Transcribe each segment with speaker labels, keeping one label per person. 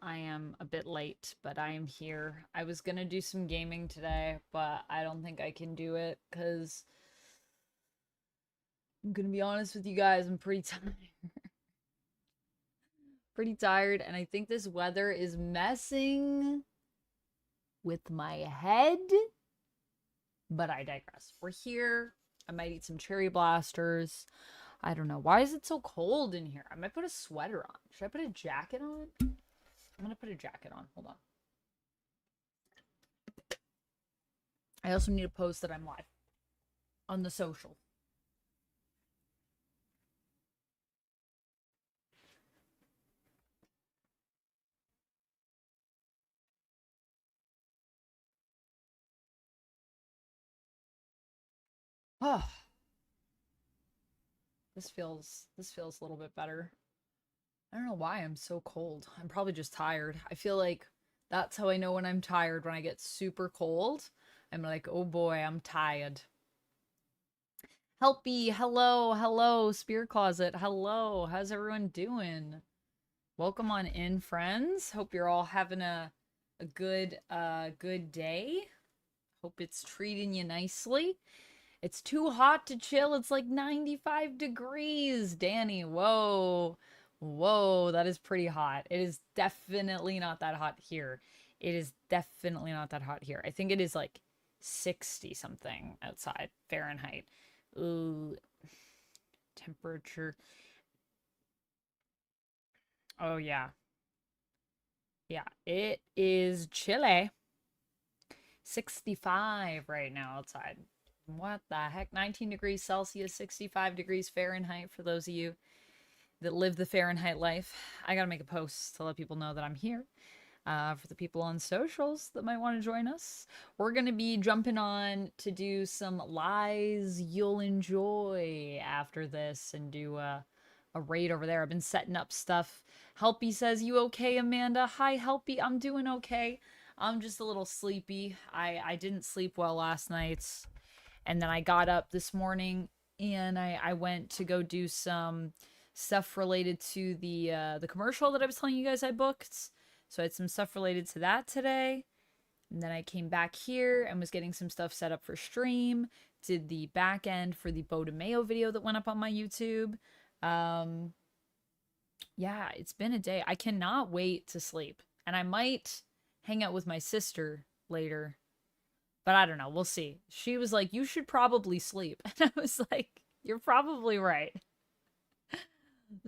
Speaker 1: I am a bit late, but I am here. I was gonna do some gaming today, but I don't think I can do it because I'm gonna be honest with you guys, I'm pretty tired. Pretty tired, and I think this weather is messing with my head. But I digress. We're here. I might eat some cherry blasters. I don't know. Why is it so cold in here? I might put a sweater on. Should I put a jacket on? I'm gonna put a jacket on. Hold on. I also need to post that I'm live on the social. Oh, this feels a little bit better. I don't know why I'm so cold. I'm probably just tired. I feel like that's how I know when I'm tired, when I get super cold. I'm like, oh boy, I'm tired. Helpy, hello, hello, Spear Closet, hello. How's everyone doing? Welcome on in, friends. Hope you're all having a good day. Hope it's treating you nicely. It's too hot to chill. It's like 95 degrees. Danny, whoa. Whoa, that is pretty hot. It is definitely not that hot here. It is definitely not that hot here. I think it is like 60 something outside Fahrenheit. Ooh, temperature. Oh yeah. Yeah, it is chilly. 65 right now outside. What the heck? 19 degrees Celsius, 65 degrees Fahrenheit for those of you that live the Fahrenheit life. I gotta make a post to let people know that I'm here. For the people on socials that might want to join us, we're gonna be jumping on to do some lies you'll enjoy after this and do a raid over there. I've been setting up stuff. Helpy says, "You okay, Amanda?" Hi, Helpy. I'm doing okay. I'm just a little sleepy. I didn't sleep well last night, and then I got up this morning and I went to go do some stuff related to the commercial that I was telling you guys I booked. So I had some stuff related to that today. And then I came back here and was getting some stuff set up for stream. Did the back end for the Bow to Mayo video that went up on my YouTube. Um, yeah, it's been a day. I cannot wait to sleep. And I might hang out with my sister later, but I don't know. We'll see. She was like, "You should probably sleep." And I was like, "You're probably right."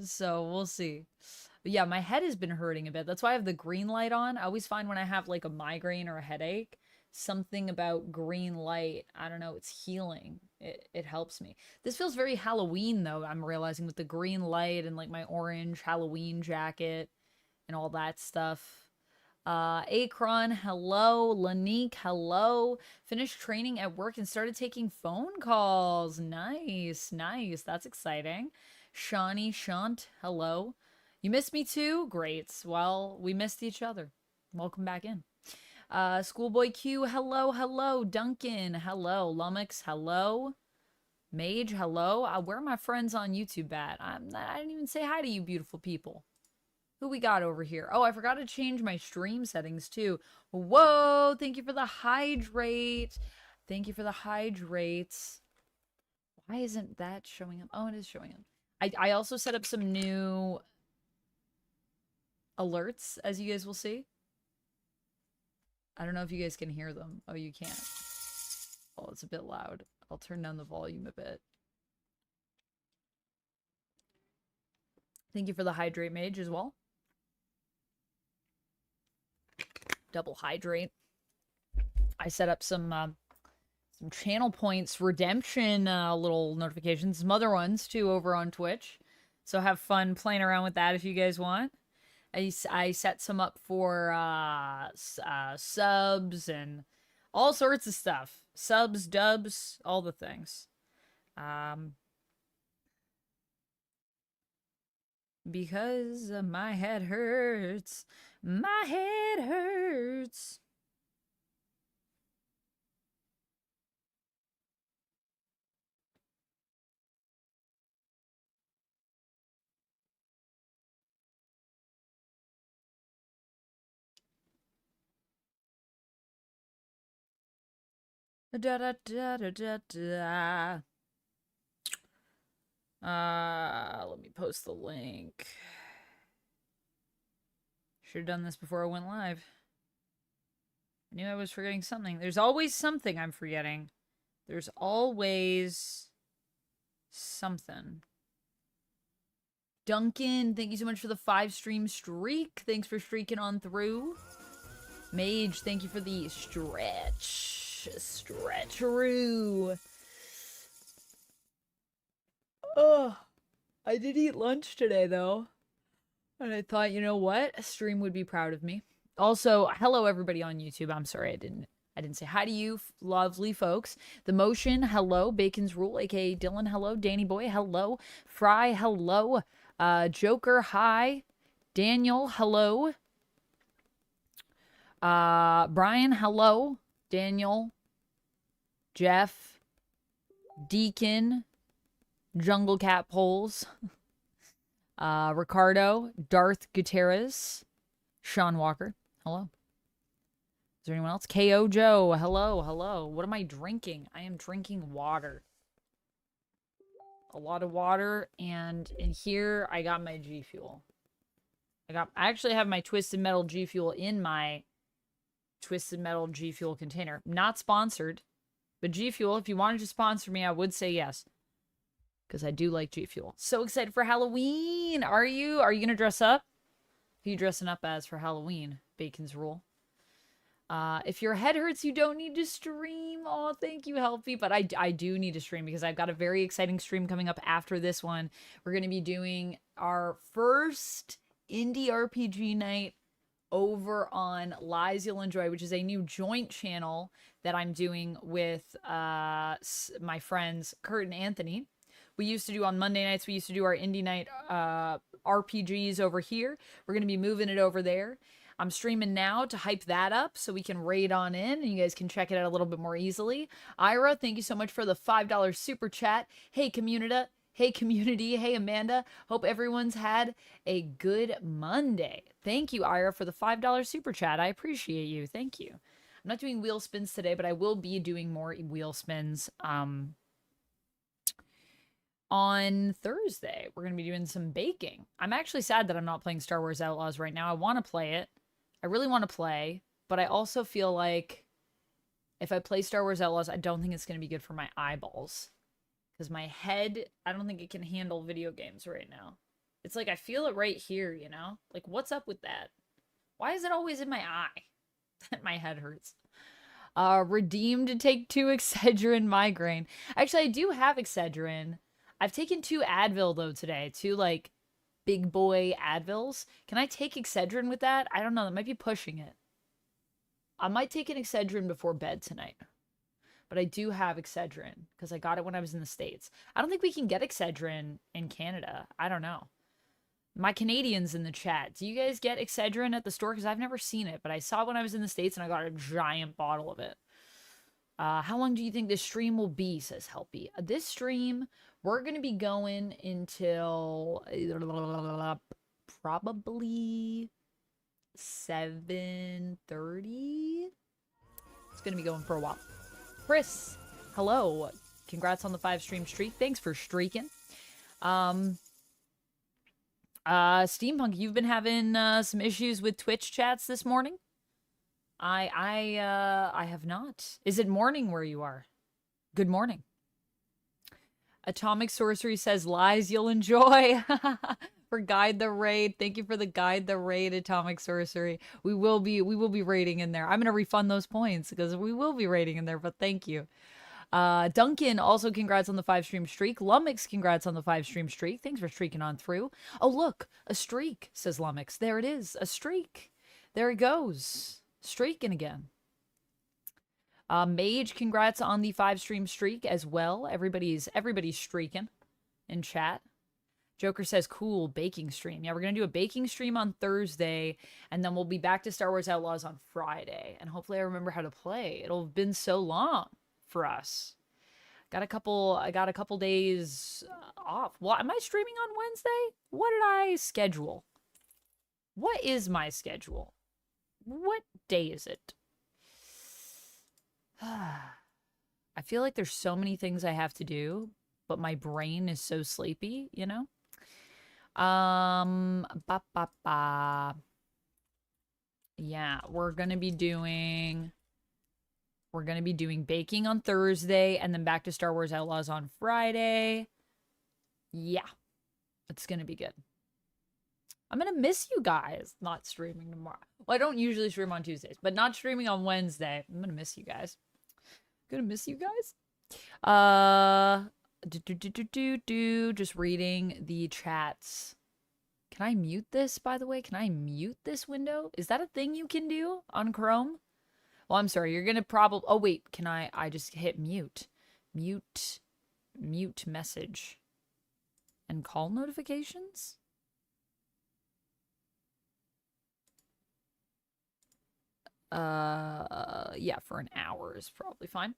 Speaker 1: So we'll see. But yeah, my head has been hurting a bit. That's why I have the green light on. I always find when I have like a migraine or a headache, something about green light, I don't know, it's healing. It helps me. This feels very Halloween though, I'm realizing with the green light and like my orange Halloween jacket and all that stuff. Akron, hello. Lanique, hello. Finished training at work and started taking phone calls. Nice, nice. That's exciting. Shawnee, Shant, hello. You missed me too? Great. Well, we missed each other. Welcome back in. Schoolboy Q, hello, hello. Duncan, hello. Lummox, hello. Mage, hello. Where are my friends on YouTube at? I didn't even say hi to you beautiful people. Who we got over here? Oh, I forgot to change my stream settings too. Whoa, thank you for the hydrate. Thank you for the hydrate. Why isn't that showing up? Oh, it is showing up. I also set up some new alerts, as you guys will see. I don't know if you guys can hear them. Oh, you can't. Oh, it's a bit loud. I'll turn down the volume a bit. Thank you for the hydrate mage as well. Double hydrate. I set up some channel points redemption little notifications, some other ones too over on Twitch. So have fun playing around with that if you guys want. I set some up for subs and all sorts of stuff. Subs, dubs, all the things. Because my head hurts. My head hurts. Da da da da da da. Let me post the link. Should have done this before I went live. I knew I was forgetting something. There's always something I'm forgetting. There's always something. Duncan, thank you so much for the 5-stream streak. Thanks for streaking on through. Mage, thank you for the stretcheroo. Oh, I did eat lunch today, though. And I thought, you know what? A stream would be proud of me. Also, hello everybody on YouTube. I'm sorry I didn't say hi to you, lovely folks. The Motion, hello. Bacon's Rule, aka Dylan, hello. Danny Boy, hello. Fry, hello. Joker, hi. Daniel, hello. Brian, hello. Daniel, Jeff, Deacon, Jungle Cat Poles, Ricardo, Darth Gutierrez, Sean Walker, hello. Is there anyone else? KO Joe, hello, hello. What am I drinking? I am drinking water. A lot of water, and in here I got my G Fuel. I actually have my Twisted Metal G Fuel in my Twisted Metal G Fuel container. Not sponsored, but G Fuel, if you wanted to sponsor me, I would say yes. Because I do like G Fuel. So excited for Halloween! Are you? Are you going to dress up? Who are you dressing up as for Halloween? Bacon's Rule. If your head hurts, you don't need to stream. Oh, thank you, Healthy. But I do need to stream because I've got a very exciting stream coming up after this one. We're going to be doing our first indie RPG night over on Lies You'll Enjoy, which is a new joint channel that I'm doing with my friends Kurt and Anthony. We used to do on Monday nights, we used to do our indie night RPGs over here. We're going to be moving it over there. I'm streaming now to hype that up so we can raid on in and you guys can check it out a little bit more easily. Ira, thank you so much for the $5 super chat. Hey, community. Hey, community. Hey, Amanda. Hope everyone's had a good Monday. Thank you, Ira, for the $5 super chat. I appreciate you. Thank you. I'm not doing wheel spins today, but I will be doing more wheel spins on Thursday. We're going to be doing some baking. I'm actually sad that I'm not playing Star Wars Outlaws right now. I want to play it. I really want to play, but I also feel like if I play Star Wars Outlaws, I don't think it's going to be good for my eyeballs. Because my head, I don't think it can handle video games right now. It's like I feel it right here, you know? Like, what's up with that? Why is it always in my eye that my head hurts? Redeemed to take 2 Excedrin migraine. Actually, I do have Excedrin. I've taken 2 Advil, though, today. 2, like, big boy Advils. Can I take Excedrin with that? I don't know. That might be pushing it. I might take an Excedrin before bed tonight. But I do have Excedrin because I got it when I was in the States. I don't think we can get Excedrin in Canada. I don't know. My Canadians in the chat, do you guys get Excedrin at the store? Because I've never seen it, but I saw it when I was in the States and I got a giant bottle of it. How long do you think this stream will be, says Helpy. This stream, we're going to be going until probably 7:30. It's going to be going for a while. Chris, hello. Congrats on the 5-stream streak. Thanks for streaking. Steampunk, you've been having some issues with Twitch chats this morning? I have not. Is it morning where you are? Good morning. Atomic Sorcery says lies you'll enjoy. For Guide the Raid. Thank you for the Guide the Raid, Atomic Sorcery. We will be raiding in there. I'm gonna refund those points because we will be raiding in there, but thank you. Duncan, also congrats on the 5-stream streak. Lumix, congrats on the 5-stream streak. Thanks for streaking on through. Oh, look, a streak, says Lumix. There it is, a streak. There it goes. Streaking again. Mage, congrats on the 5-stream streak as well. Everybody's streaking in chat. Joker says, cool, baking stream. Yeah, we're going to do a baking stream on Thursday, and then we'll be back to Star Wars Outlaws on Friday. And hopefully I remember how to play. It'll have been so long for us. I got a couple days off. What, am I streaming on Wednesday? What did I schedule? What is my schedule? What day is it? I feel like there's so many things I have to do, but my brain is so sleepy, you know? Ba ba ba. Yeah, we're gonna be doing baking on Thursday and then back to Star Wars Outlaws on Friday. Yeah. It's gonna be good. I'm gonna miss you guys not streaming tomorrow. Well, I don't usually stream on Tuesdays, but not streaming on Wednesday. I'm gonna miss you guys. Gonna miss you guys. Just reading the chats. Can I mute this, by the way? Can I mute this window? Is that a thing you can do on Chrome? Well, I'm sorry. You're gonna probably... Oh, wait. Can I just hit mute? Mute message. And call notifications? Yeah, for an hour is probably fine.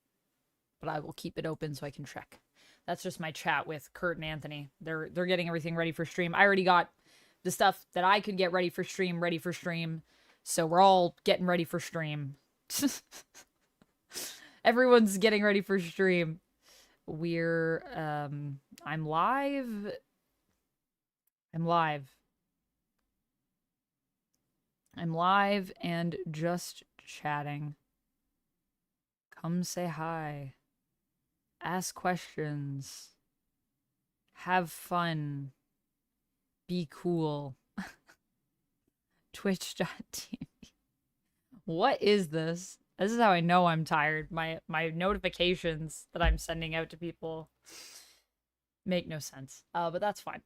Speaker 1: But I will keep it open so I can check. That's just my chat with Kurt and Anthony. They're getting everything ready for stream. I already got the stuff that I could get ready for stream. So we're all getting ready for stream. Everyone's getting ready for stream. We're I'm live. I'm live and just chatting. Come say hi. Ask questions. Have fun. Be cool. Twitch.tv. What is this? This is how I know I'm tired. My notifications that I'm sending out to people make no sense. But that's fine.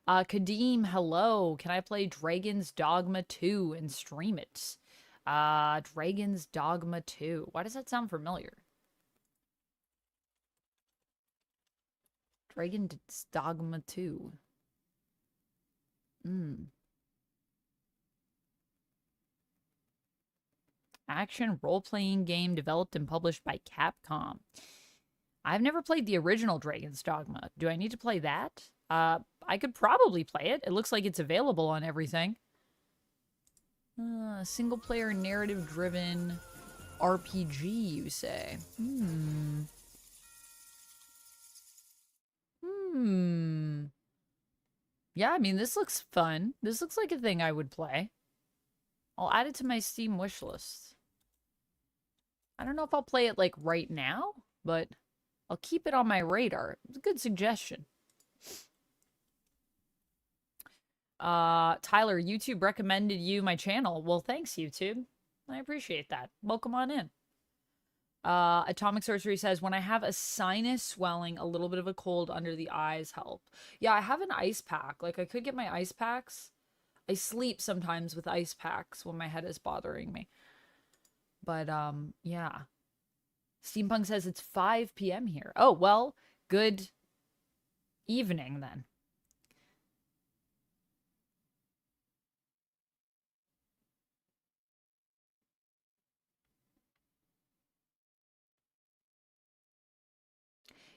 Speaker 1: Kadeem, hello. Can I play Dragon's Dogma 2 and stream it? Dragon's Dogma 2. Why does that sound familiar? Dragon's Dogma 2. Action role-playing game developed and published by Capcom. I've never played the original Dragon's Dogma. Do I need to play that? I could probably play it. It looks like it's available on everything. Single-player narrative-driven RPG, you say? Yeah, I mean, this looks fun. This looks like a thing I would play. I'll add it to my Steam wishlist. I don't know if I'll play it, like, right now, but I'll keep it on my radar. It's a good suggestion. Tyler, YouTube recommended you my channel. Well, thanks, YouTube. I appreciate that. Welcome on in. Atomic Sorcery says, when I have a sinus swelling, a little bit of a cold under the eyes help. Yeah, I have an ice pack. Like, I could get my ice packs. I sleep sometimes with ice packs when my head is bothering me. But, yeah. Steampunk says it's 5 p.m. here. Oh, well, good evening then.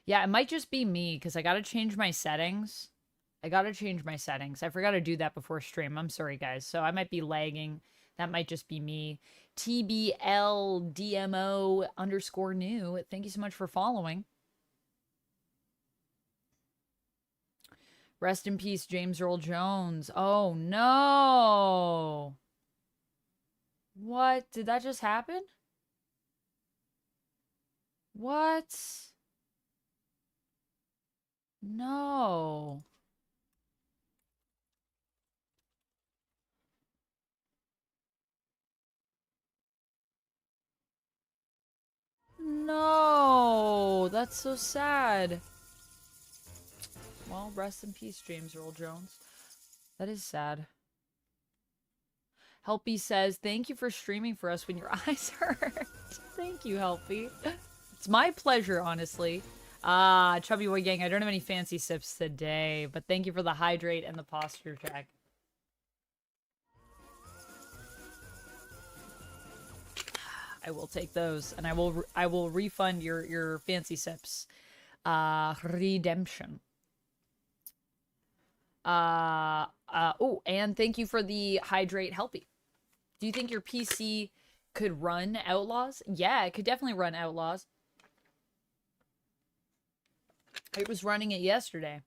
Speaker 1: Yeah, it might just be me because I got to change my settings. I forgot to do that before stream. I'm sorry, guys. So I might be lagging. That might just be me. TBLDMO_new. Thank you so much for following. Rest in peace, James Earl Jones. Oh, no. What? Did that just happen? What? No. No. That's so sad. Well, rest in peace, James Earl Jones. That is sad. Helpy says, thank you for streaming for us when your eyes hurt. Thank you, Helpy. It's my pleasure, honestly. Chubby Boy Gang, I don't have any fancy sips today, but thank you for the hydrate and the posture check. I will take those, and I will refund your fancy sips. Redemption. Oh, and thank you for the hydrate Helpy. Do you think your PC Could run Outlaws? Yeah, it could definitely run Outlaws. It was running it yesterday.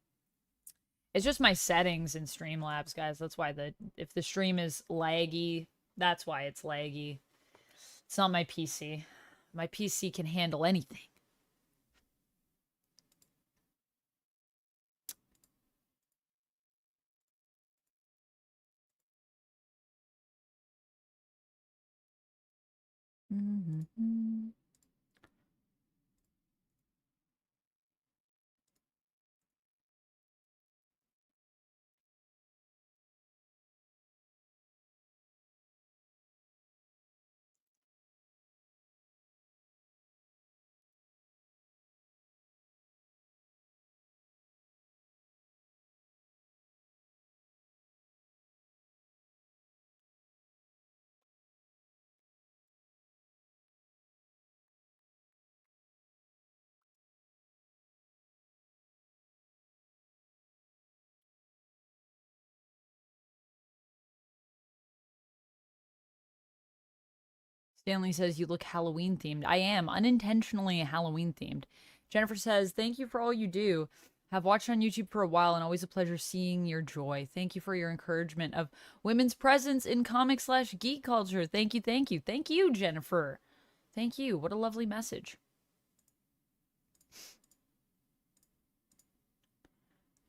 Speaker 1: It's just my settings in Streamlabs, guys. That's why if the stream is laggy, that's why it's laggy. It's not my PC. My PC can handle anything. Mm-hmm. Stanley says you look Halloween themed. I am unintentionally Halloween themed. Jennifer says, thank you for all you do. Have watched on YouTube for a while and always a pleasure seeing your joy. Thank you for your encouragement of women's presence in comic/geek culture. Thank you, thank you. Thank you, Jennifer. Thank you. What a lovely message.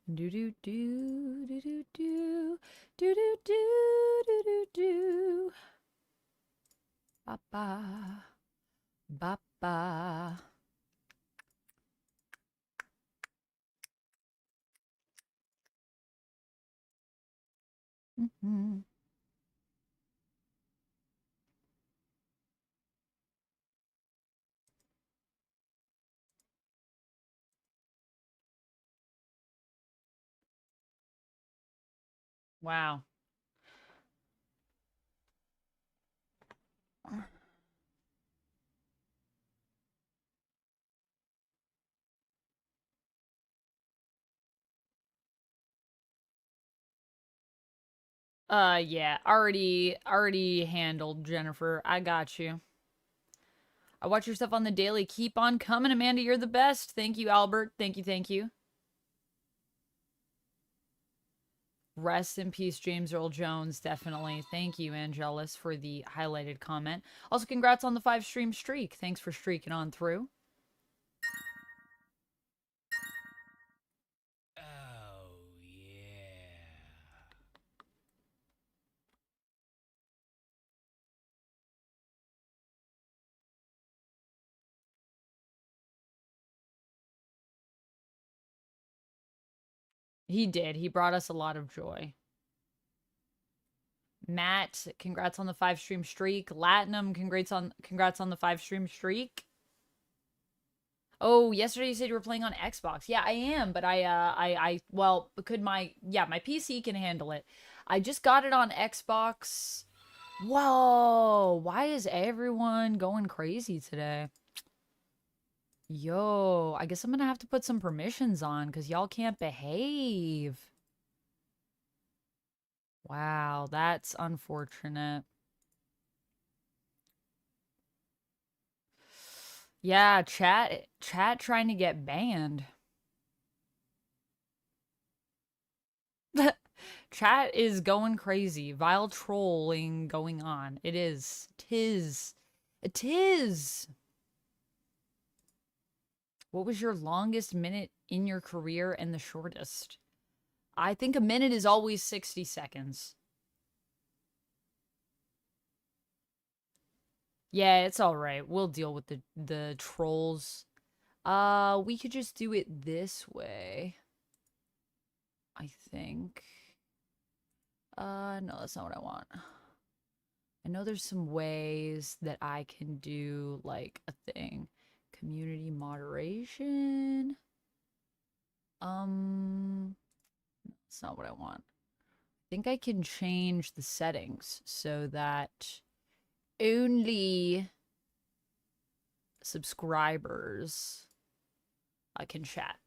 Speaker 1: Do do do do do do do do do do do do. Ba ba ba ba. Mm-hmm. Wow. Yeah, already handled, Jennifer. I got you. I watch your stuff on the daily. Keep on coming, Amanda. You're the best. Thank you, Albert. Thank you, thank you. Rest in peace, James Earl Jones. Definitely. Thank you, Angelus, for the highlighted comment. Also, congrats on the 5-stream streak. Thanks for streaking on through.
Speaker 2: Oh, yeah.
Speaker 1: He did. He brought us a lot of joy. Matt, congrats on the 5-stream streak. Latinum, congrats on the 5-stream streak. Oh, yesterday you said you were playing on Xbox. Yeah, I am, but well, could my PC can handle it. I just got it on Xbox. Whoa, why is everyone going crazy today? Yo, I guess I'm gonna have to put some permissions on because y'all can't behave. Wow, that's unfortunate. Yeah, chat trying to get banned. Chat is going crazy. Vile trolling going on. It is. Tis. It is. What was your longest minute in your career and the shortest? I think a minute is always 60 seconds. Yeah, it's all right. We'll deal with the trolls. We could just do it this way. I think. No, that's not what I want. I know there's some ways that I can do like a thing. Community moderation. That's not what I want. I think I can change the settings so that only subscribers can chat.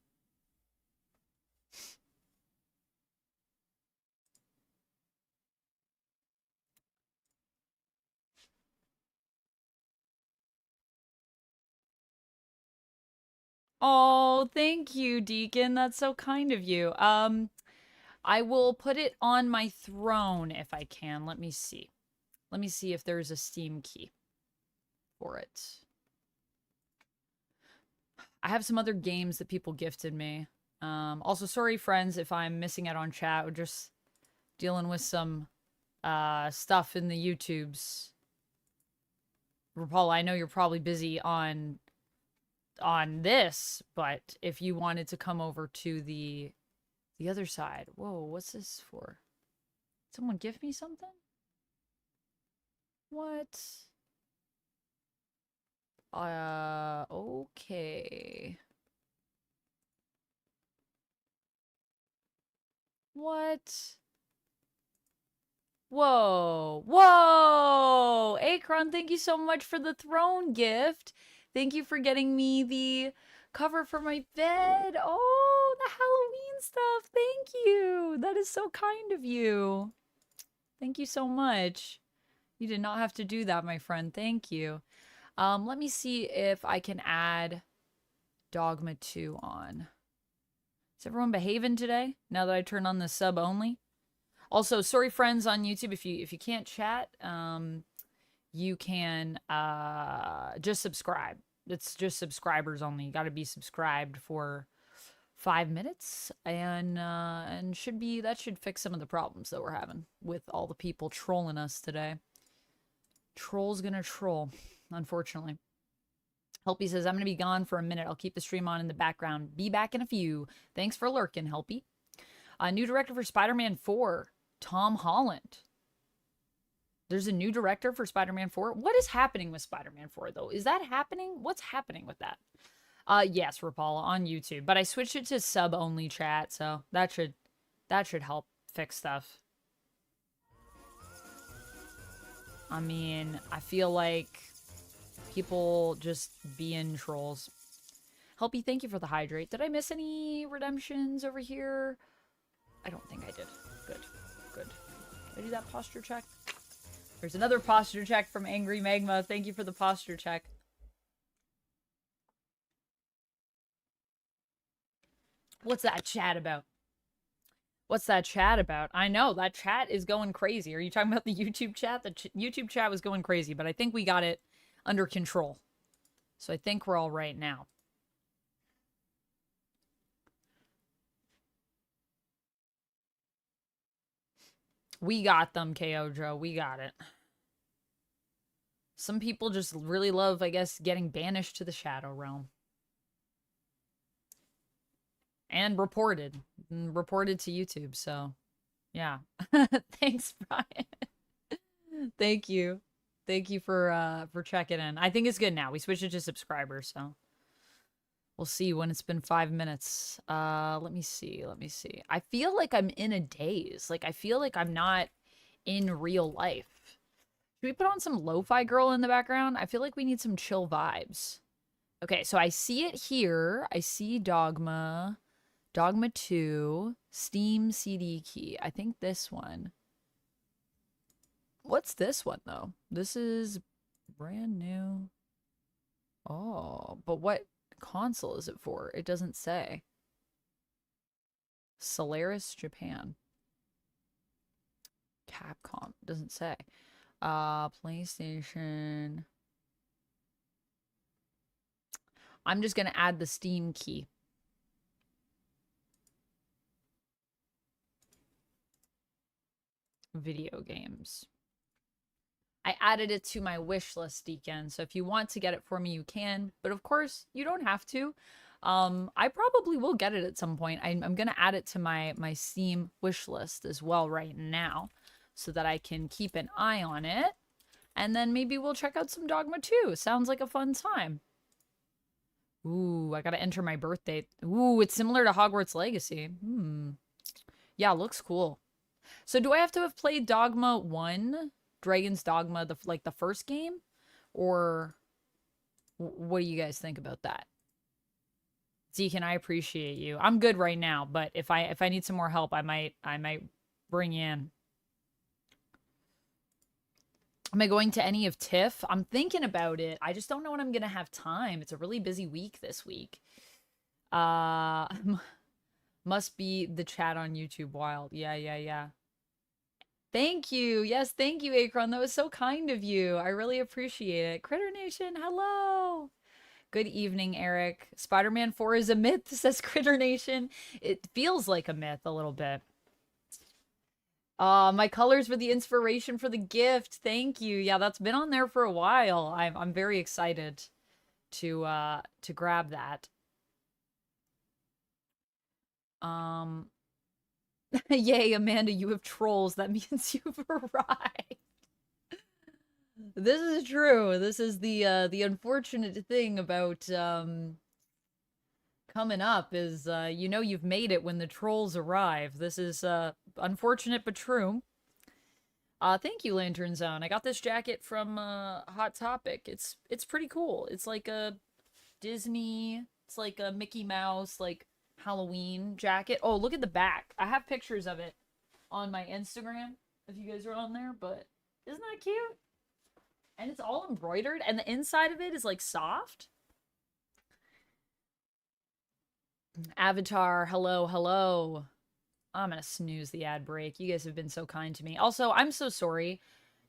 Speaker 1: Oh, thank you, Deacon. That's so kind of you. I will put it on my throne if I can. Let me see. Let me see if there's a Steam key for it. I have some other games that people gifted me. Also, sorry, friends, if I'm missing out on chat. We're just dealing with some stuff in the YouTubes. Rapala, I know you're probably busy on this, but if you wanted to come over to the other side. Whoa, what's this for? Someone give me something? What? Okay. What? Whoa. Whoa! Akron, thank you so much for the throne gift. Thank you for getting me the cover for my bed. Oh, the Halloween stuff. Thank you. That is so kind of you. Thank you so much. You did not have to do that, my friend. Thank you. Let me see if I can add Dogma 2 on. Is everyone behaving today? Now that I turn on the sub only? Also, sorry friends on YouTube, if you can't chat, you can just subscribe. It's just subscribers only. You got to be subscribed for 5 minutes, and that should fix some of the problems that we're having with all the people trolling us today. Troll's gonna troll, unfortunately. Helpy says, I'm gonna be gone for a minute. I'll keep the stream on in the background. Be back in a few. Thanks for lurking, Helpy. New director for Spider-Man 4, Tom Holland. There's a new director for Spider-Man 4. What is happening with Spider-Man 4, though? Is that happening? What's happening with that? Yes, Rapala, on YouTube. But I switched it to sub-only chat, so that should help fix stuff. I mean, I feel like people just being trolls. Helpy, thank you for the hydrate. Did I miss any redemptions over here? I don't think I did. Good. Good. Did I do that posture check? There's another posture check from Angry Magma. Thank you for the posture check. What's that chat about? What's that chat about? I know, that chat is going crazy. Are you talking about the YouTube chat? The YouTube chat was going crazy, but I think we got it under control. So I think we're all right now. We got them, KO Joe. We got it. Some people just really love, I guess, getting banished to the Shadow Realm. And reported to YouTube, so yeah. Thanks, Brian. Thank you for checking in. I think it's good now. We switched it to subscribers, so we'll see when it's been 5 minutes. Let me see. I feel like I'm in a daze. Like, I feel like I'm not in real life. Should we put on some Lo-Fi Girl in the background? I feel like we need some chill vibes. Okay, so I see it here. I see Dogma 2, Steam CD key. I think this one. What's this one, though? This is brand new. Oh, but what console is it for? It doesn't say. Solaris, Japan. Capcom. Doesn't say. PlayStation. I'm just going to add the Steam key. Video games. I added it to my wish list, Deacon. So if you want to get it for me, you can. But of course, you don't have to. I probably will get it at some point. I'm going to add it to my Steam wish list as well right now, so that I can keep an eye on it. And then maybe we'll check out some Dogma 2. Sounds like a fun time. Ooh, I got to enter my birth date. Ooh, it's similar to Hogwarts Legacy. Yeah, looks cool. So do I have to have played Dogma 1? Dragon's Dogma, the first game? Or what do you guys think about that? Deacon, I appreciate you. I'm good right now, but if I need some more help, I might bring you in. Am I going to any of TIFF? I'm thinking about it. I just don't know when I'm going to have time. It's a really busy week this week. Uh, must be the chat on YouTube wild. Yeah, yeah, yeah. Thank you. Yes, thank you, Akron. That was so kind of you. I really appreciate it. Critter Nation, hello. Good evening, Eric. Spider-Man 4 is a myth, says Critter Nation. It feels like a myth a little bit. My colors were the inspiration for the gift. Thank you. Yeah, that's been on there for a while. I'm very excited to grab that. Um Yay, Amanda, you have trolls. That means you've arrived. This is true. This is the unfortunate thing about coming up is you know you've made it when the trolls arrive. This is unfortunate but true. Thank you, Lantern Zone. I got this jacket from Hot Topic. It's pretty cool. It's like a Disney, it's like a Mickey Mouse, like Halloween jacket. Oh, look at the back. I have pictures of it on my Instagram if you guys are on there, but isn't that cute? And it's all embroidered, and the inside of it is like soft. Avatar, hello, hello. I'm gonna snooze the ad break. You guys have been so kind to me. Also, I'm so sorry.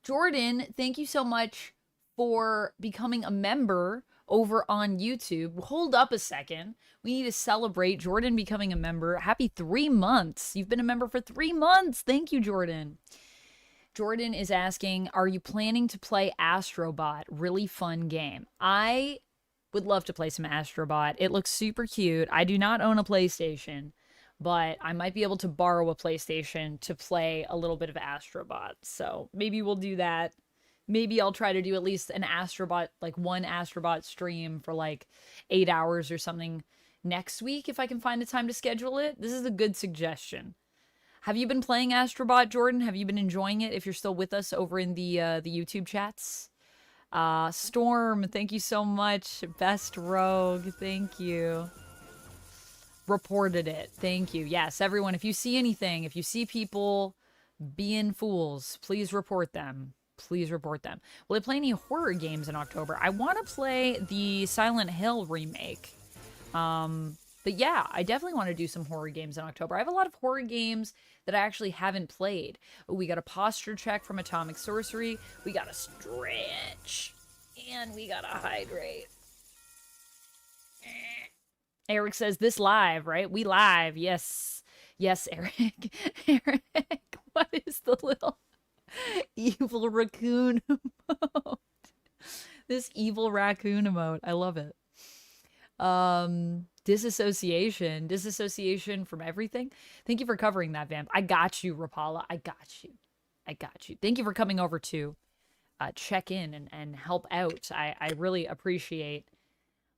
Speaker 1: Jordan, thank you so much for becoming a member over on YouTube. Hold up a second. We need to celebrate Jordan becoming a member. Happy 3 months. You've been a member for 3 months. Thank you, Jordan. Jordan is asking, are you planning to play Astrobot? Really fun game. I would love to play some Astrobot. It looks super cute. I do not own a PlayStation, but I might be able to borrow a PlayStation to play a little bit of Astrobot. So maybe we'll do that. Maybe I'll try to do at least an Astrobot, like one Astrobot stream for like 8 hours or something next week if I can find a time to schedule it. This is a good suggestion. Have you been playing Astrobot, Jordan? Have you been enjoying it? If you're still with us over in the YouTube chats. Storm, thank you so much. Best Rogue, thank you. Reported it. Thank you. Yes, everyone, if you see anything, if you see people being fools, please report them. Please report them. Will I play any horror games in October? I want to play the Silent Hill remake. But yeah, I definitely want to do some horror games in October. I have a lot of horror games that I actually haven't played. Ooh, we got a posture check from Atomic Sorcery. We got a stretch. And we got to hydrate. Eric says, this live, right? We live. Yes. Yes, Eric. Eric, what is the little evil raccoon emote? This evil raccoon emote. I love it. Disassociation from everything. Thank you for covering that, Vamp. I got you, Rapala. I got you. Thank you for coming over to check in and help out. I really appreciate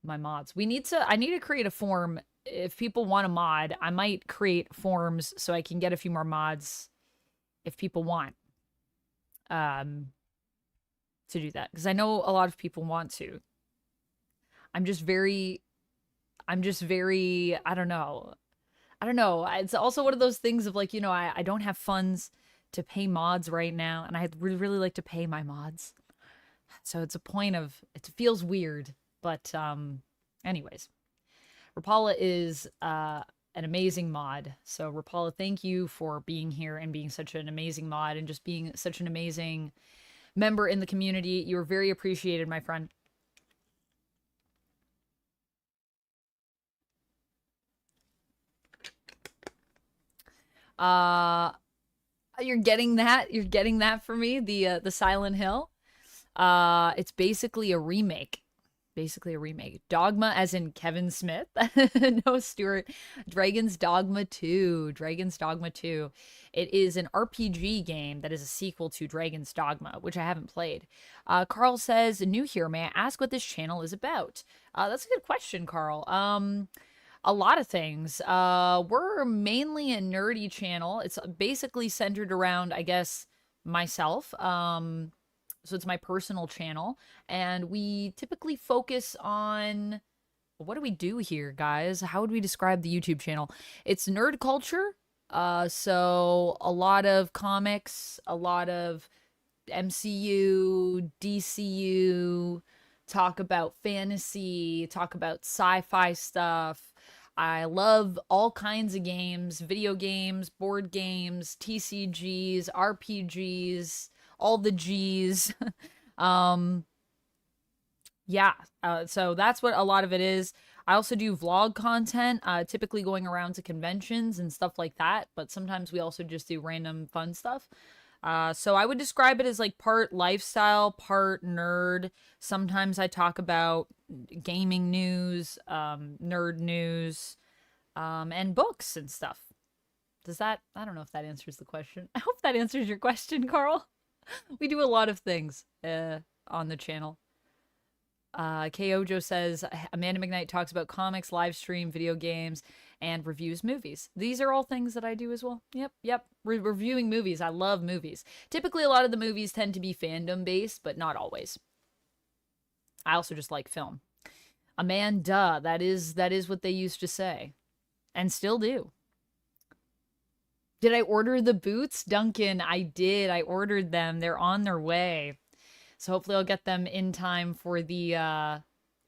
Speaker 1: my mods. I need to create a form. If people want a mod, I might create forms so I can get a few more mods if people want to do that, because I know a lot of people want to. I'm just very, I don't know. It's also one of those things of like, you know, I don't have funds to pay mods right now, and I'd really like to pay my mods. So it's a point of, it feels weird, but anyways. Rapala is an amazing mod. So Rapala, thank you for being here and being such an amazing mod and just being such an amazing member in the community. You're very appreciated, my friend. You're getting that for me, the Silent Hill. It's basically a remake. Dogma as in Kevin Smith. No, Stuart. Dragon's Dogma 2. It is an RPG game that is a sequel to Dragon's Dogma, which I haven't played. Carl says, new here, may I ask what this channel is about? That's a good question, Carl. A lot of things. We're mainly a nerdy channel. It's basically centered around, I guess, myself. So it's my personal channel, and we typically focus on, what do we do here, guys? How would we describe the YouTube channel? It's nerd culture. So a lot of comics, a lot of MCU, DCU, talk about fantasy, talk about sci-fi stuff. I love all kinds of games, video games, board games, TCGs, RPGs, all the G's. um, yeah, so that's what a lot of it is. I also do vlog content, typically going around to conventions and stuff like that, but sometimes we also just do random fun stuff. So I would describe it as like part lifestyle, part nerd. Sometimes I talk about gaming news, nerd news, and books and stuff. Does that, I don't know if that answers the question. I hope that answers your question, Carl. We do a lot of things on the channel. Kojo says Amanda McKnight talks about comics, live stream, video games, and reviews movies. These are all things that I do as well. Yep. Reviewing movies. I love movies. Typically, a lot of the movies tend to be fandom based, but not always. I also just like film. Amanda, that is what they used to say, and still do. Did I order the boots, Duncan? I did. I ordered them. They're on their way. So hopefully I'll get them in time for the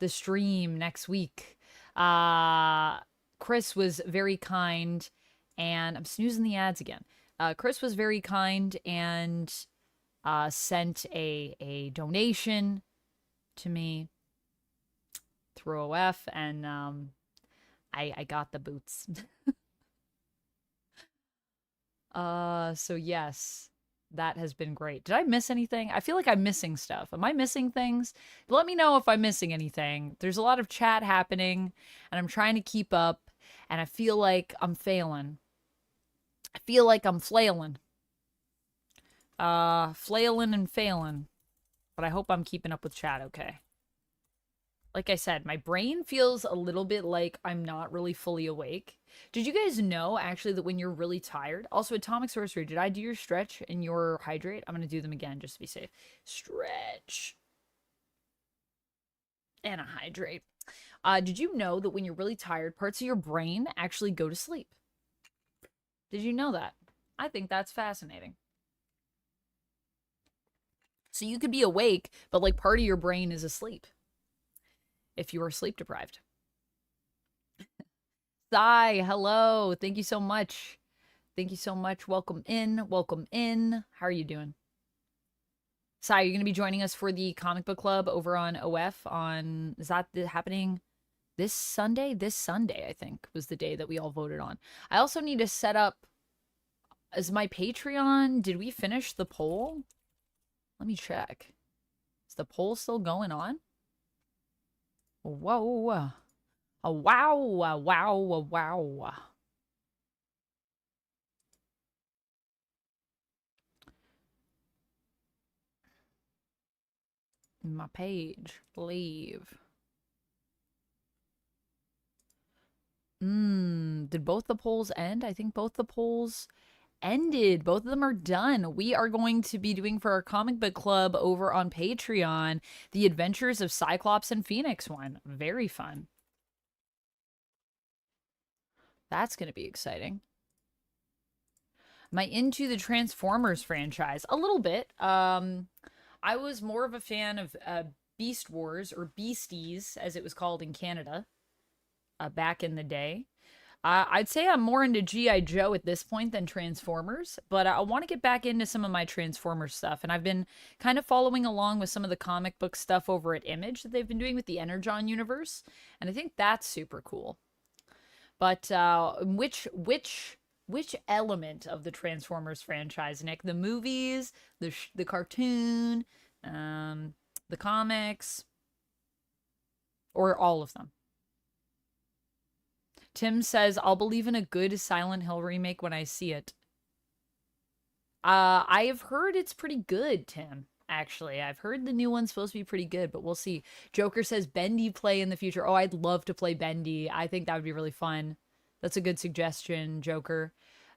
Speaker 1: stream next week. Chris was very kind, and I'm snoozing the ads again. Chris was very kind and sent a donation to me through OF, and I got the boots. So yes, that has been great. Did I miss anything? I feel like I'm missing stuff. Am I missing things? Let me know if I'm missing anything. There's a lot of chat happening, and I'm trying to keep up, and I feel like I'm failing. I feel like I'm flailing. Flailing and failing. But I hope I'm keeping up with chat okay. Like I said, my brain feels a little bit like I'm not really fully awake. Did you guys know, actually, that when you're really tired... Also, Atomic Sorcery, did I do your stretch and your hydrate? I'm going to do them again, just to be safe. Stretch. And a hydrate. Did you know that when you're really tired, parts of your brain actually go to sleep? Did you know that? I think that's fascinating. So you could be awake, but, like, part of your brain is asleep. If you are sleep deprived. Sai, hello. Thank you so much. Thank you so much. Welcome in. Welcome in. How are you doing? Sai, you're going to be joining us for the comic book club over on OF on... Is that happening this Sunday? This Sunday, I think, was the day that we all voted on. I also need to set up... Is my Patreon... Did we finish the poll? Let me check. Is the poll still going on? Whoa. Oh, wow. My page. Leave. Did both the polls end? I think both the polls ended. Both of them are done. We are going to be doing for our comic book club over on Patreon, The Adventures of Cyclops and Phoenix one. Very fun. That's going to be exciting. Am I into the Transformers franchise? A little bit. I was more of a fan of Beast Wars, or Beasties, as it was called in Canada, back in the day. I'd say I'm more into G.I. Joe at this point than Transformers, but I want to get back into some of my Transformers stuff, and I've been kind of following along with some of the comic book stuff over at Image that they've been doing with the Energon universe, and I think that's super cool. But which element of the Transformers franchise, Nick? The movies, the cartoon, the comics, or all of them? Tim says, I'll believe in a good Silent Hill remake when I see it. I have heard it's pretty good, Tim, actually. I've heard the new one's supposed to be pretty good, but we'll see. Joker says, Bendy play in the future. Oh, I'd love to play Bendy. I think that would be really fun. That's a good suggestion, Joker.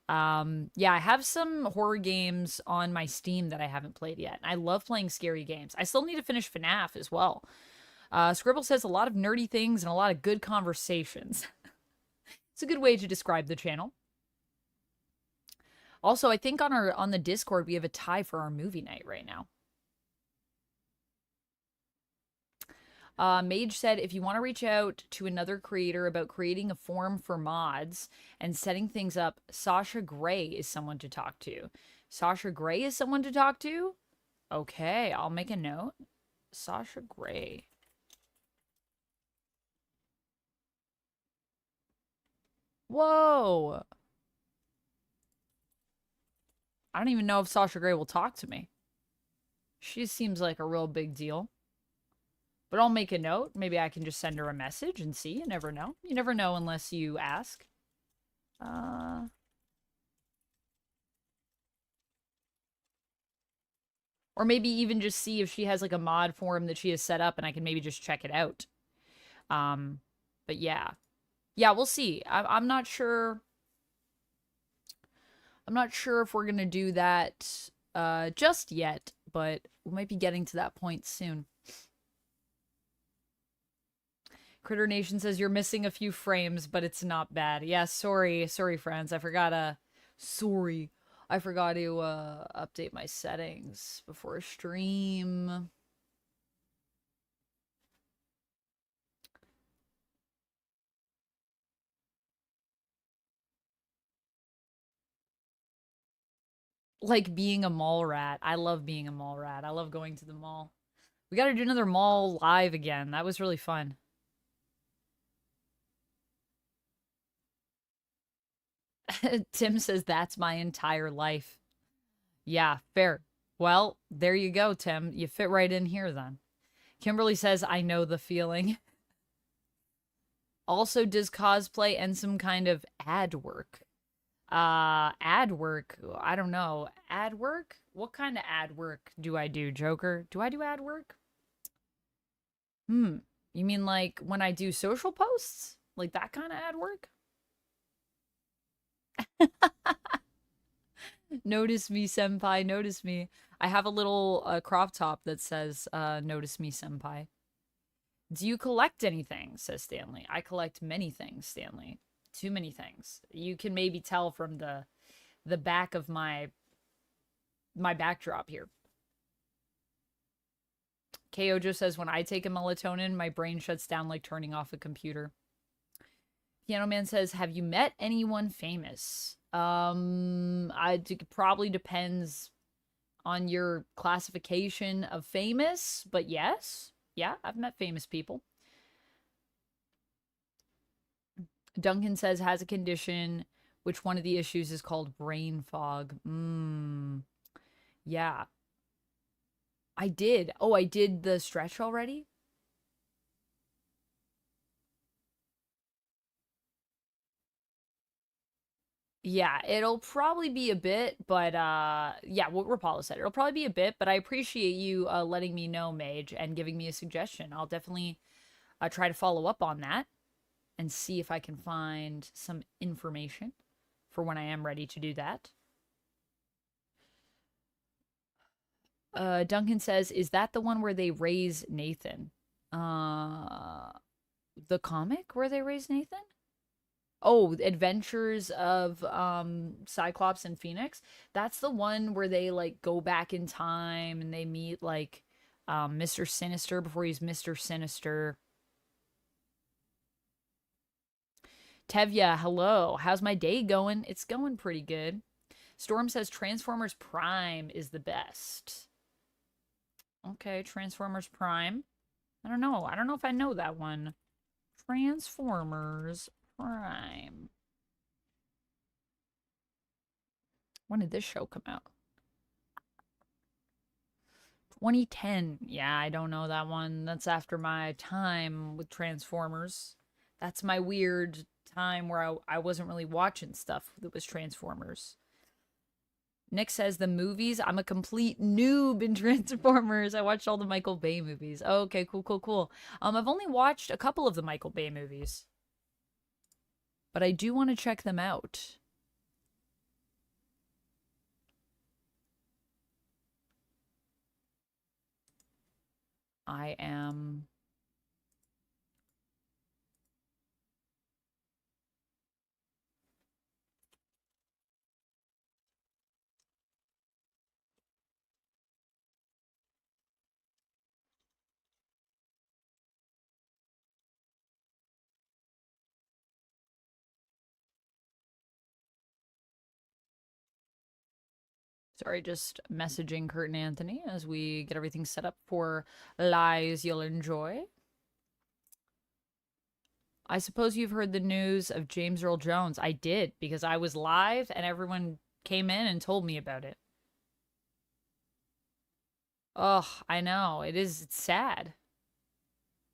Speaker 1: Yeah, I have some horror games on my Steam that I haven't played yet. I love playing scary games. I still need to finish FNAF as well. Scribble says a lot of nerdy things and a lot of good conversations. It's a good way to describe the channel. Also, I think on the Discord we have a tie for our movie night right now. Mage said, if you want to reach out to another creator about creating a forum for mods and setting things up, Sasha Gray is someone to talk to. Sasha Gray is someone to talk to? Okay, I'll make a note. Sasha Gray. Whoa. I don't even know if Sasha Gray will talk to me. She seems like a real big deal. But I'll make a note. Maybe I can just send her a message and see. You never know. You never know unless you ask. Or maybe even just see if she has like a mod forum that she has set up and I can maybe just check it out. But yeah. Yeah, we'll see. I'm not sure. I'm not sure if we're gonna do that just yet, but we might be getting to that point soon. Critter Nation says you're missing a few frames, but it's not bad. Yeah, sorry, friends. I forgot sorry. I forgot to update my settings before a stream. Like being a mall rat. I love being a mall rat. I love going to the mall. We got to do another mall live again. That was really fun. Tim says that's my entire life. Yeah, fair. Well, there you go, Tim. You fit right in here then. Kimberly says, I know the feeling. Also does cosplay and some kind of ad work. Ad work? I don't know. Ad work? What kind of ad work do I do, Joker? Do I do ad work? You mean like when I do social posts? Like that kind of ad work? Notice me, senpai. Notice me. I have a little crop top that says, notice me, senpai. Do you collect anything? Says Stanley. I collect many things, Stanley. Too many things. You can maybe tell from the back of my backdrop here. Kojo says, when I take a melatonin, my brain shuts down like turning off a computer. Piano Man says, have you met anyone famous? It probably depends on your classification of famous, but yes. Yeah, I've met famous people. Duncan says, has a condition. Which one of the issues is called brain fog? Yeah. I did. Oh, I did the stretch already? Yeah, it'll probably be a bit, but yeah, what Rapala said. It'll probably be a bit, but I appreciate you letting me know, Mage, and giving me a suggestion. I'll definitely try to follow up on that and see if I can find some information for when I am ready to do that. Duncan says, is that the one where they raise Nathan? The comic where they raise Nathan? Oh, Adventures of Cyclops and Phoenix. That's the one where they like go back in time and they meet like Mr. Sinister before he's Mr. Sinister. Tevya, hello. How's my day going? It's going pretty good. Storm says Transformers Prime is the best. Okay, Transformers Prime. I don't know. I don't know if I know that one. Transformers Prime. When did this show come out? 2010. Yeah, I don't know that one. That's after my time with Transformers. That's my weird time where I wasn't really watching stuff that was Transformers. Nick says the movies. I'm a complete noob in Transformers. I watched all the Michael Bay movies. Oh, okay, cool, cool, cool. I've only watched a couple of the Michael Bay movies, but I do want to check them out. I am Sorry, just messaging Kurt and Anthony as we get everything set up for Lies You'll Enjoy. I suppose you've heard the news of James Earl Jones. I did, because I was live and everyone came in and told me about it. Oh, I know. It's sad.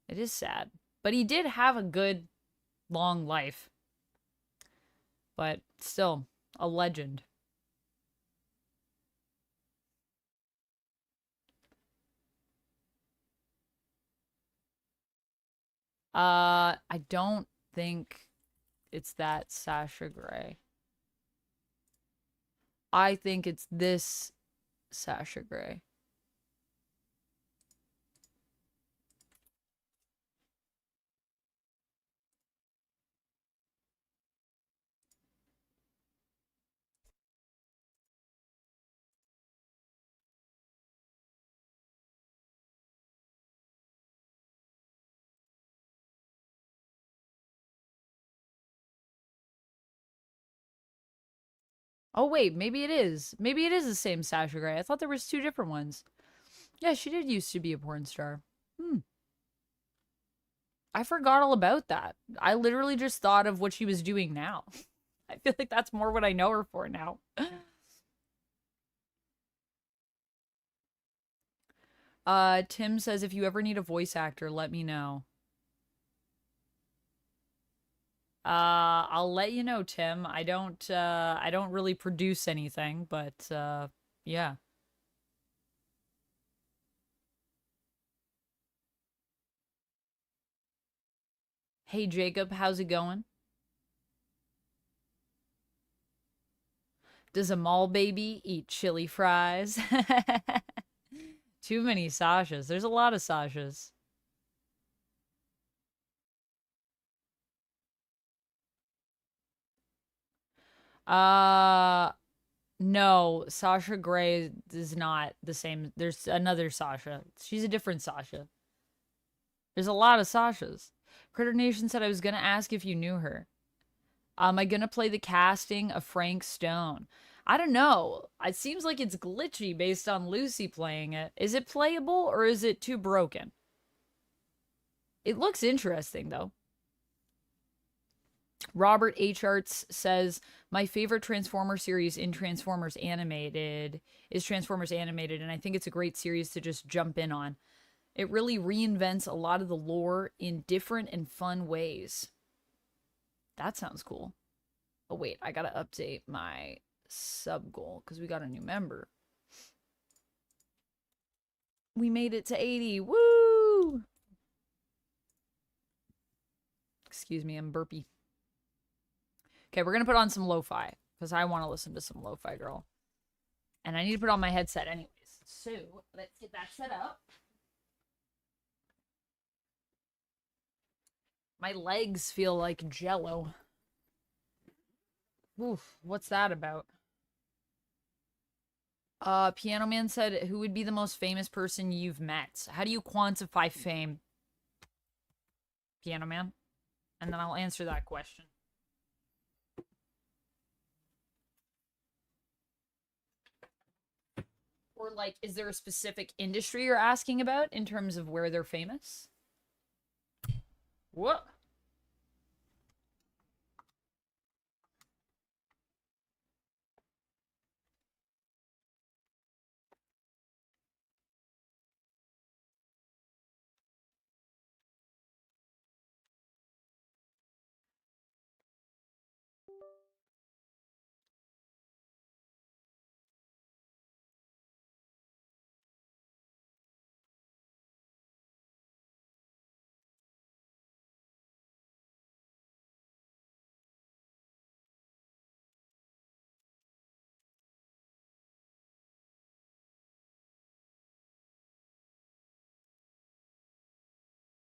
Speaker 1: It is sad. But he did have a good, long life. But still, a legend. I don't think it's that Sasha Grey. I think it's this Sasha Grey. Oh, wait, maybe it is. Maybe it is the same Sasha Grey. I thought there was two different ones. Yeah, she did used to be a porn star. I forgot all about that. I literally just thought of what she was doing now. I feel like that's more what I know her for now. Tim says, if you ever need a voice actor, let me know. I'll let you know, Tim. I don't really produce anything, but, yeah. Hey, Jacob, how's it going? Does a mall baby eat chili fries? Too many Sashas. There's a lot of Sashas. Uh, no, Sasha Grey is not the same. There's another Sasha. She's a different Sasha. There's a lot of Sashas. Critter Nation said I was gonna ask if you knew her. Am I gonna play the casting of Frank Stone? I don't know. It seems like it's glitchy based on Lucy playing it. Is it playable or is it too broken? It looks interesting though. Robert H. Arts says, my favorite Transformer series in Transformers Animated is Transformers Animated, and I think it's a great series to just jump in on. It really reinvents a lot of the lore in different and fun ways. That sounds cool. Oh, wait, I gotta update my sub goal because we got a new member. We made it to 80. Woo! Excuse me, I'm burpy. Okay, we're gonna put on some lo-fi because I want to listen to some lo-fi, girl. And I need to put on my headset anyways. So let's get that set up. My legs feel like jello. Oof, what's that about? Piano Man said, who would be the most famous person you've met? How do you quantify fame? Piano Man? And then I'll answer that question. Or, like, is there a specific industry you're asking about in terms of where they're famous? What?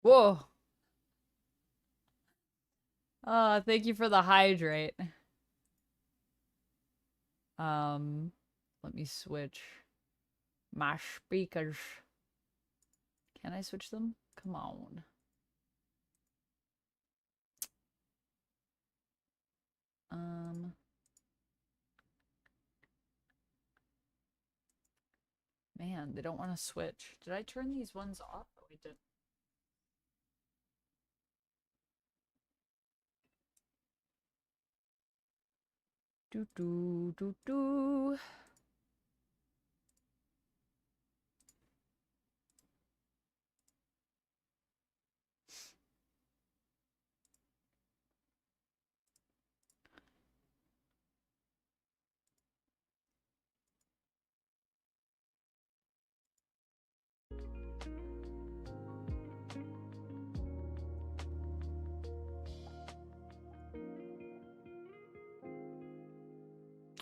Speaker 1: Whoa. Thank you for the hydrate. Let me switch my speakers. Can I switch them? Come on. Man, they don't want to switch. Did I turn these ones off? Oh, we did. Do do do do.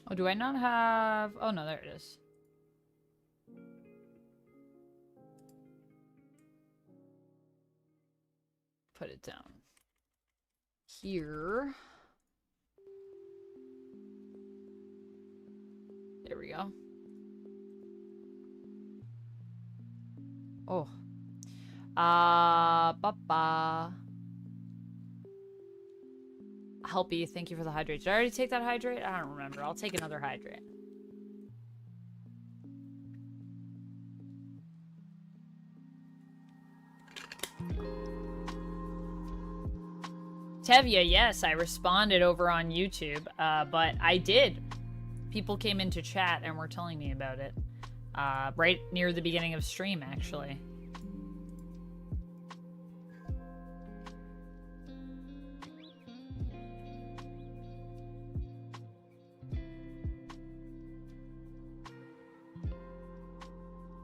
Speaker 1: Oh, do I not have... Oh, no, there it is. Put it down. Here. There we go. Oh. Ba-ba. Helpy, thank you for the hydrate. Did I already take that hydrate? I don't remember. I'll take another hydrate. Tevya, yes, I responded over on YouTube, but I did. People came into chat and were telling me about it. Right near the beginning of stream, actually.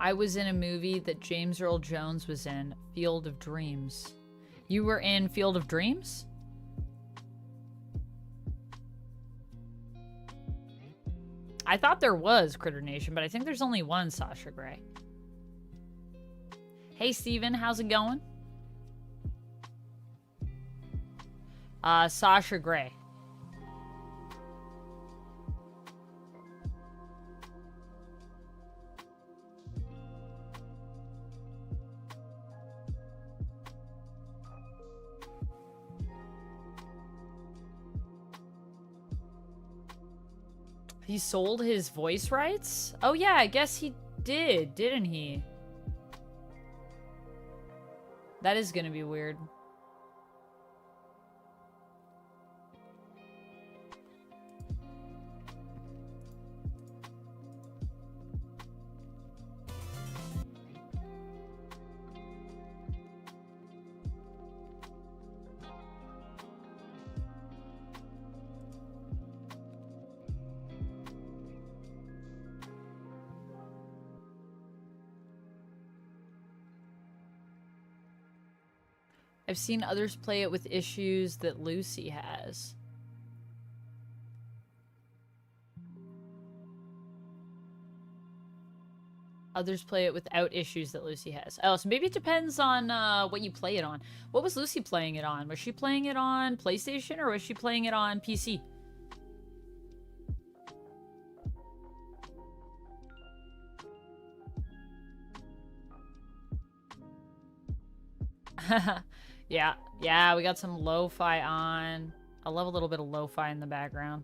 Speaker 1: I was in a movie that James Earl Jones was in, Field of Dreams. You were in Field of Dreams? I thought there was Critter Nation, but I think there's only one Sasha Grey. Hey, Steven, how's it going? Sasha Grey. He sold his voice rights? Oh yeah, I guess he did, didn't he? That is gonna be weird. I've seen others play it with issues that Lucy has. Others play it without issues that Lucy has. Oh, so maybe it depends on what you play it on. What was Lucy playing it on? Was she playing it on PlayStation or was she playing it on PC? Yeah, we got some lo-fi on. I love a little bit of lo-fi in the background.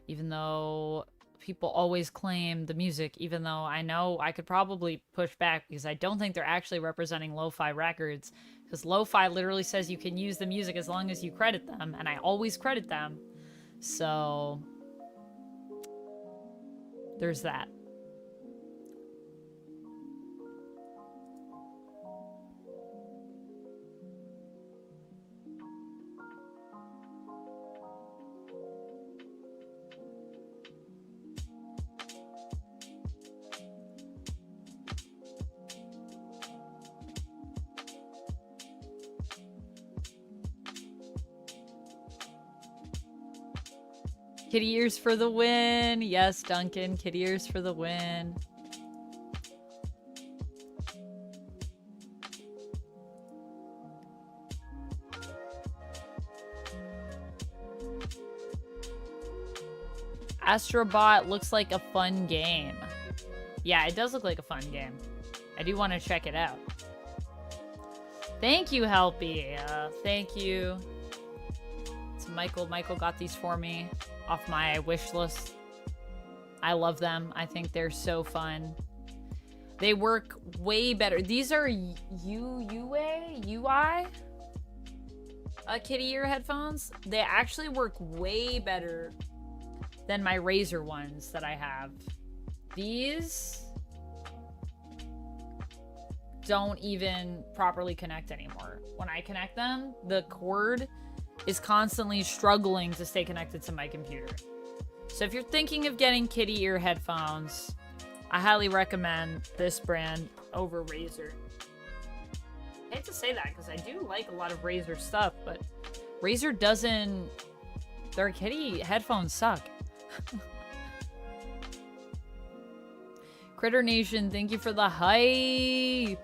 Speaker 1: Even though people always claim the music, even though I know I could probably push back because I don't think they're actually representing lo-fi records. Because lo-fi literally says you can use the music as long as you credit them, and I always credit them. So there's that. Kitty ears for the win. Yes, Duncan. Kitty ears for the win. Astrobot looks like a fun game. Yeah, it does look like a fun game. I do want to check it out. Thank you, Helpy. Thank you. So Michael got these for me off my wish list. I love them. I think they're so fun. They work way better. These are UI kitty ear headphones. They actually work way better than my Razer ones that I have. These don't even properly connect anymore. When I connect them, the cord is constantly struggling to stay connected to my computer. So if you're thinking of getting kitty ear headphones, I highly recommend this brand over Razer. I hate to say that because I do like a lot of Razer stuff, but Razer doesn't... Their kitty headphones suck. Critter Nation, thank you for the hype.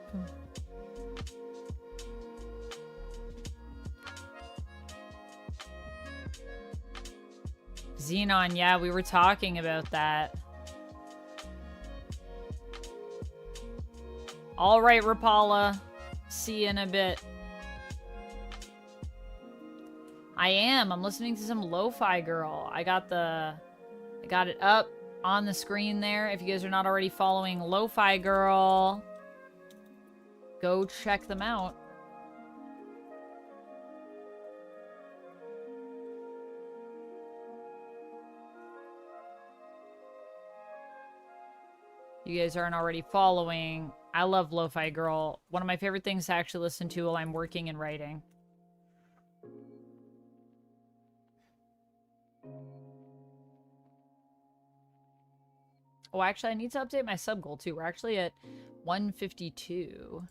Speaker 1: Xenon, yeah, we were talking about that. All right, Rapala. See you in a bit. I'm listening to some Lo-Fi Girl. I got it up on the screen there. If you guys are not already following Lo-Fi Girl, go check them out. You guys aren't already following. I love Lo-Fi Girl. One of my favorite things to actually listen to while I'm working and writing. Oh, actually, I need to update my sub goal, too. We're actually at 152.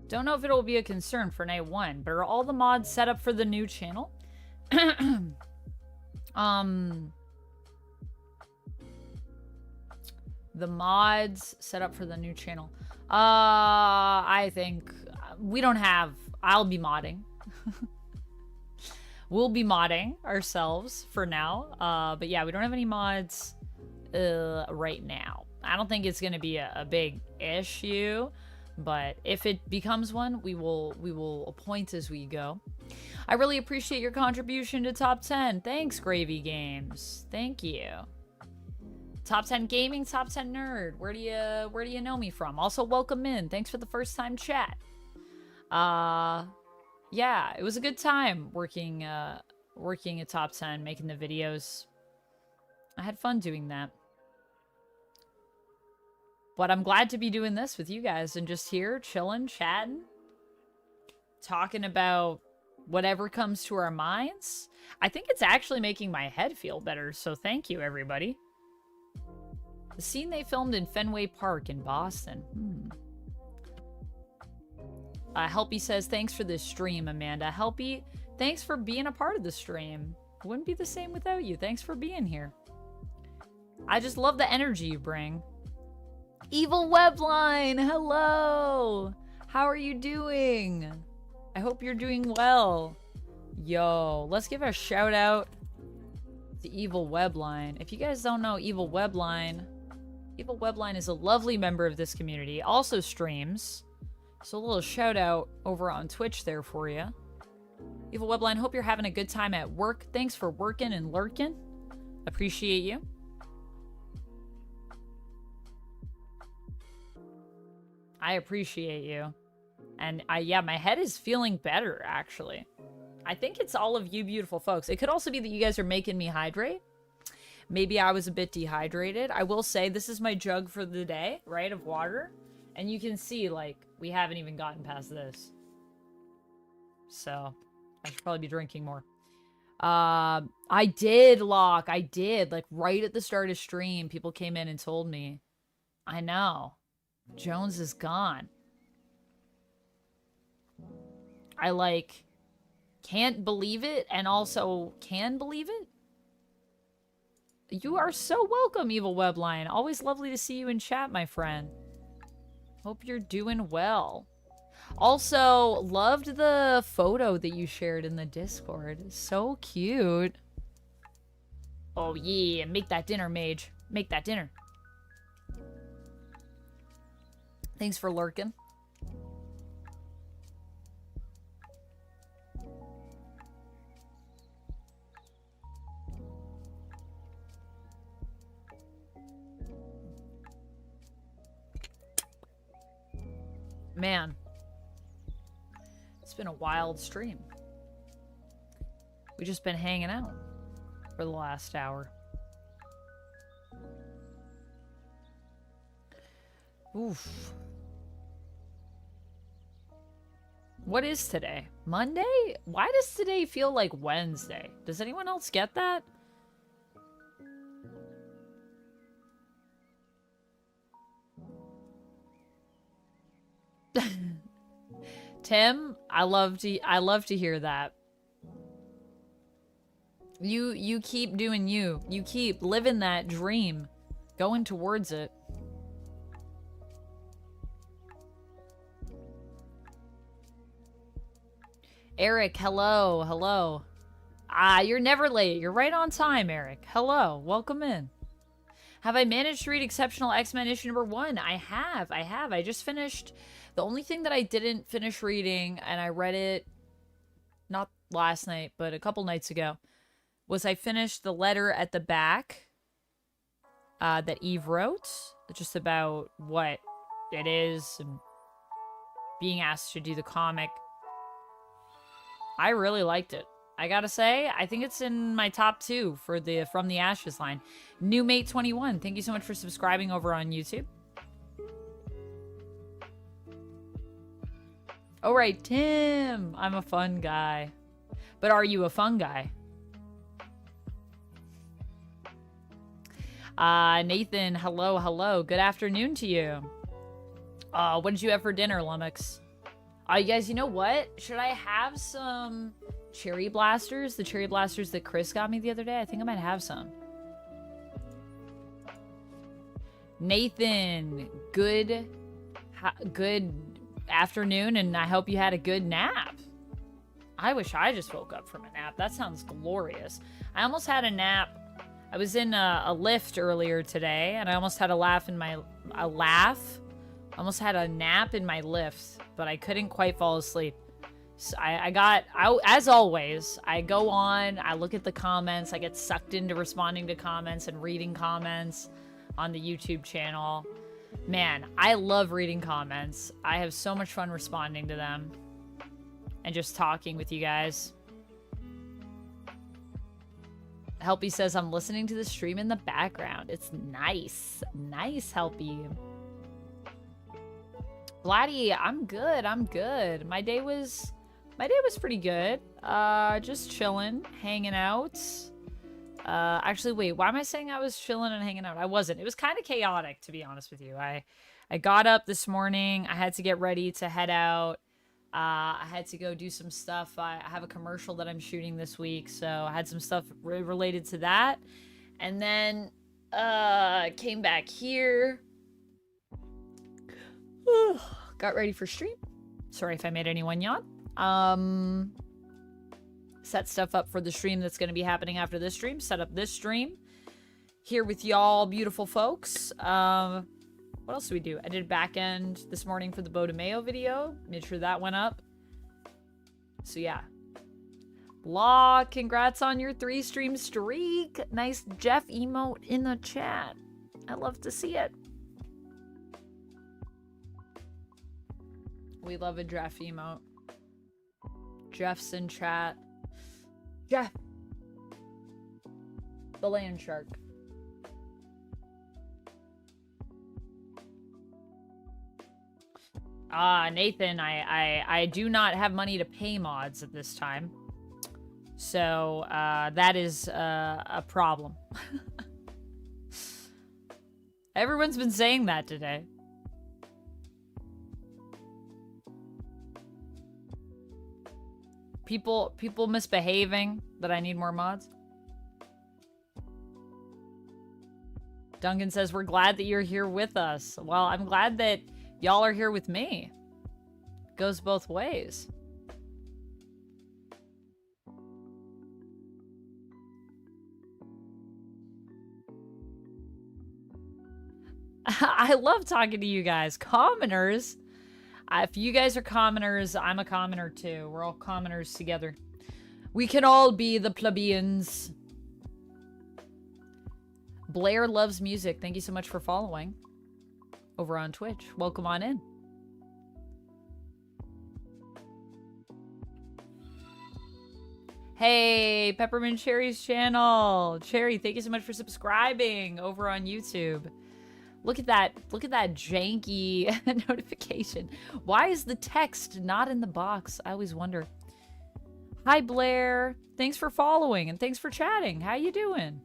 Speaker 1: Don't know if it'll be a concern for night 1, but are all the mods set up for the new channel? The mods set up for the new channel. I think we don't have... I'll be modding. We'll be modding ourselves for now. But yeah, we don't have any mods right now. I don't think it's going to be a big issue. But if it becomes one, we will appoint as we go. I really appreciate your contribution to Top 10. Thanks, Gravy Games. Thank you. Top 10 Gaming, Top 10 Nerd. Where do you know me from? Also, welcome in. Thanks for the first time chat. Yeah, it was a good time working at Top 10, making the videos. I had fun doing that. But I'm glad to be doing this with you guys and just here, chilling, chatting, talking about whatever comes to our minds. I think it's actually making my head feel better, so thank you, everybody. The scene they filmed in Fenway Park in Boston. Helpy says, thanks for this stream, Amanda. Helpy, thanks for being a part of the stream. It wouldn't be the same without you. Thanks for being here. I just love the energy you bring. Evil Webline, hello! How are you doing? I hope you're doing well. Yo, let's give a shout out to Evil Webline. If you guys don't know Evil Webline is a lovely member of this community. Also streams. So a little shout out over on Twitch there for you. Evil Webline, hope you're having a good time at work. Thanks for working and lurking. Appreciate you. I appreciate you. And yeah, my head is feeling better, actually. I think it's all of you beautiful folks. It could also be that you guys are making me hydrate. Maybe I was a bit dehydrated. I will say this is my jug for the day, right, of water. And you can see, like, we haven't even gotten past this. So, I should probably be drinking more. I did, Locke. I did. Like, right at the start of stream, people came in and told me. I know. Jones is gone. I, like, can't believe it and also can believe it. You are so welcome, Evil Webline. Always lovely to see you in chat, my friend. Hope you're doing well. Also, loved the photo that you shared in the Discord. So cute. Oh, yeah. Make that dinner, Mage. Make that dinner. Thanks for lurking. Man, it's been a wild stream. We've just been hanging out for the last hour. Oof. What is today? Monday? Why does today feel like Wednesday? Does anyone else get that? Tim, I love to hear that. You keep doing you. You keep living that dream. Going towards it. Eric, hello, hello. Ah, you're never late. You're right on time, Eric. Hello, welcome in. Have I managed to read Exceptional X-Men issue number 1? I have. I just finished. The only thing that I didn't finish reading, and I read it not last night, but a couple nights ago, was I finished the letter at the back that Eve wrote, just about what it is and being asked to do the comic. I really liked it. I gotta say, I think it's in my top 2 for the From the Ashes line. New Mate 21, thank you so much for subscribing over on YouTube. All right, Tim, I'm a fun guy. But are you a fun guy? Nathan, hello, hello. Good afternoon to you. What did you have for dinner, Lummox? You guys, you know what? Should I have some cherry blasters? The cherry blasters that Chris got me the other day? I think I might have some. Nathan, good afternoon, and I hope you had a good nap. I wish I just woke up from a nap. That sounds glorious. I almost had a nap. I was in a lift earlier today, and I almost had almost had a nap in my lift, but I couldn't quite fall asleep. So as always, I go on, I look at the comments, I get sucked into responding to comments and reading comments on the YouTube channel. Man, I love reading comments. I have so much fun responding to them and just talking with you guys. Helpy says, I'm listening to the stream in the background. It's nice. Nice, Helpy. Vladdy, I'm good. My day was pretty good. Just chilling, hanging out. Actually, wait, why am I saying I was chilling and hanging out? I wasn't. It was kind of chaotic, to be honest with you. I got up this morning. I had to get ready to head out. I had to go do some stuff. I have a commercial that I'm shooting this week, so I had some stuff related to that. And then came back here. Got ready for stream. Sorry if I made anyone yawn. Set stuff up for the stream that's going to be happening after this stream. Set up this stream here with y'all beautiful folks. What else did we do? I did back end this morning for the Bo de Mayo video. Made sure that went up. So yeah. Law, congrats on your 3-stream streak. Nice Jeff emote in the chat. I love to see it. We love a Jeff emote. Jeff's in chat. Jeff. The land shark. Nathan, I do not have money to pay mods at this time. So, that is a problem. Everyone's been saying that today. People misbehaving that I need more mods. Duncan says, we're glad that you're here with us. Well, I'm glad that y'all are here with me. Goes both ways. I love talking to you guys. Commoners. If you guys are commoners, I'm a commoner too. We're all commoners together. We can all be the plebeians. Blair loves music. Thank you so much for following over on Twitch. Welcome on in. Hey, Peppermint Cherry's channel. Cherry, thank you so much for subscribing over on YouTube. Look at that janky notification. Why is the text not in the box? I always wonder. Hi, Blair. Thanks for following and thanks for chatting. How you doing?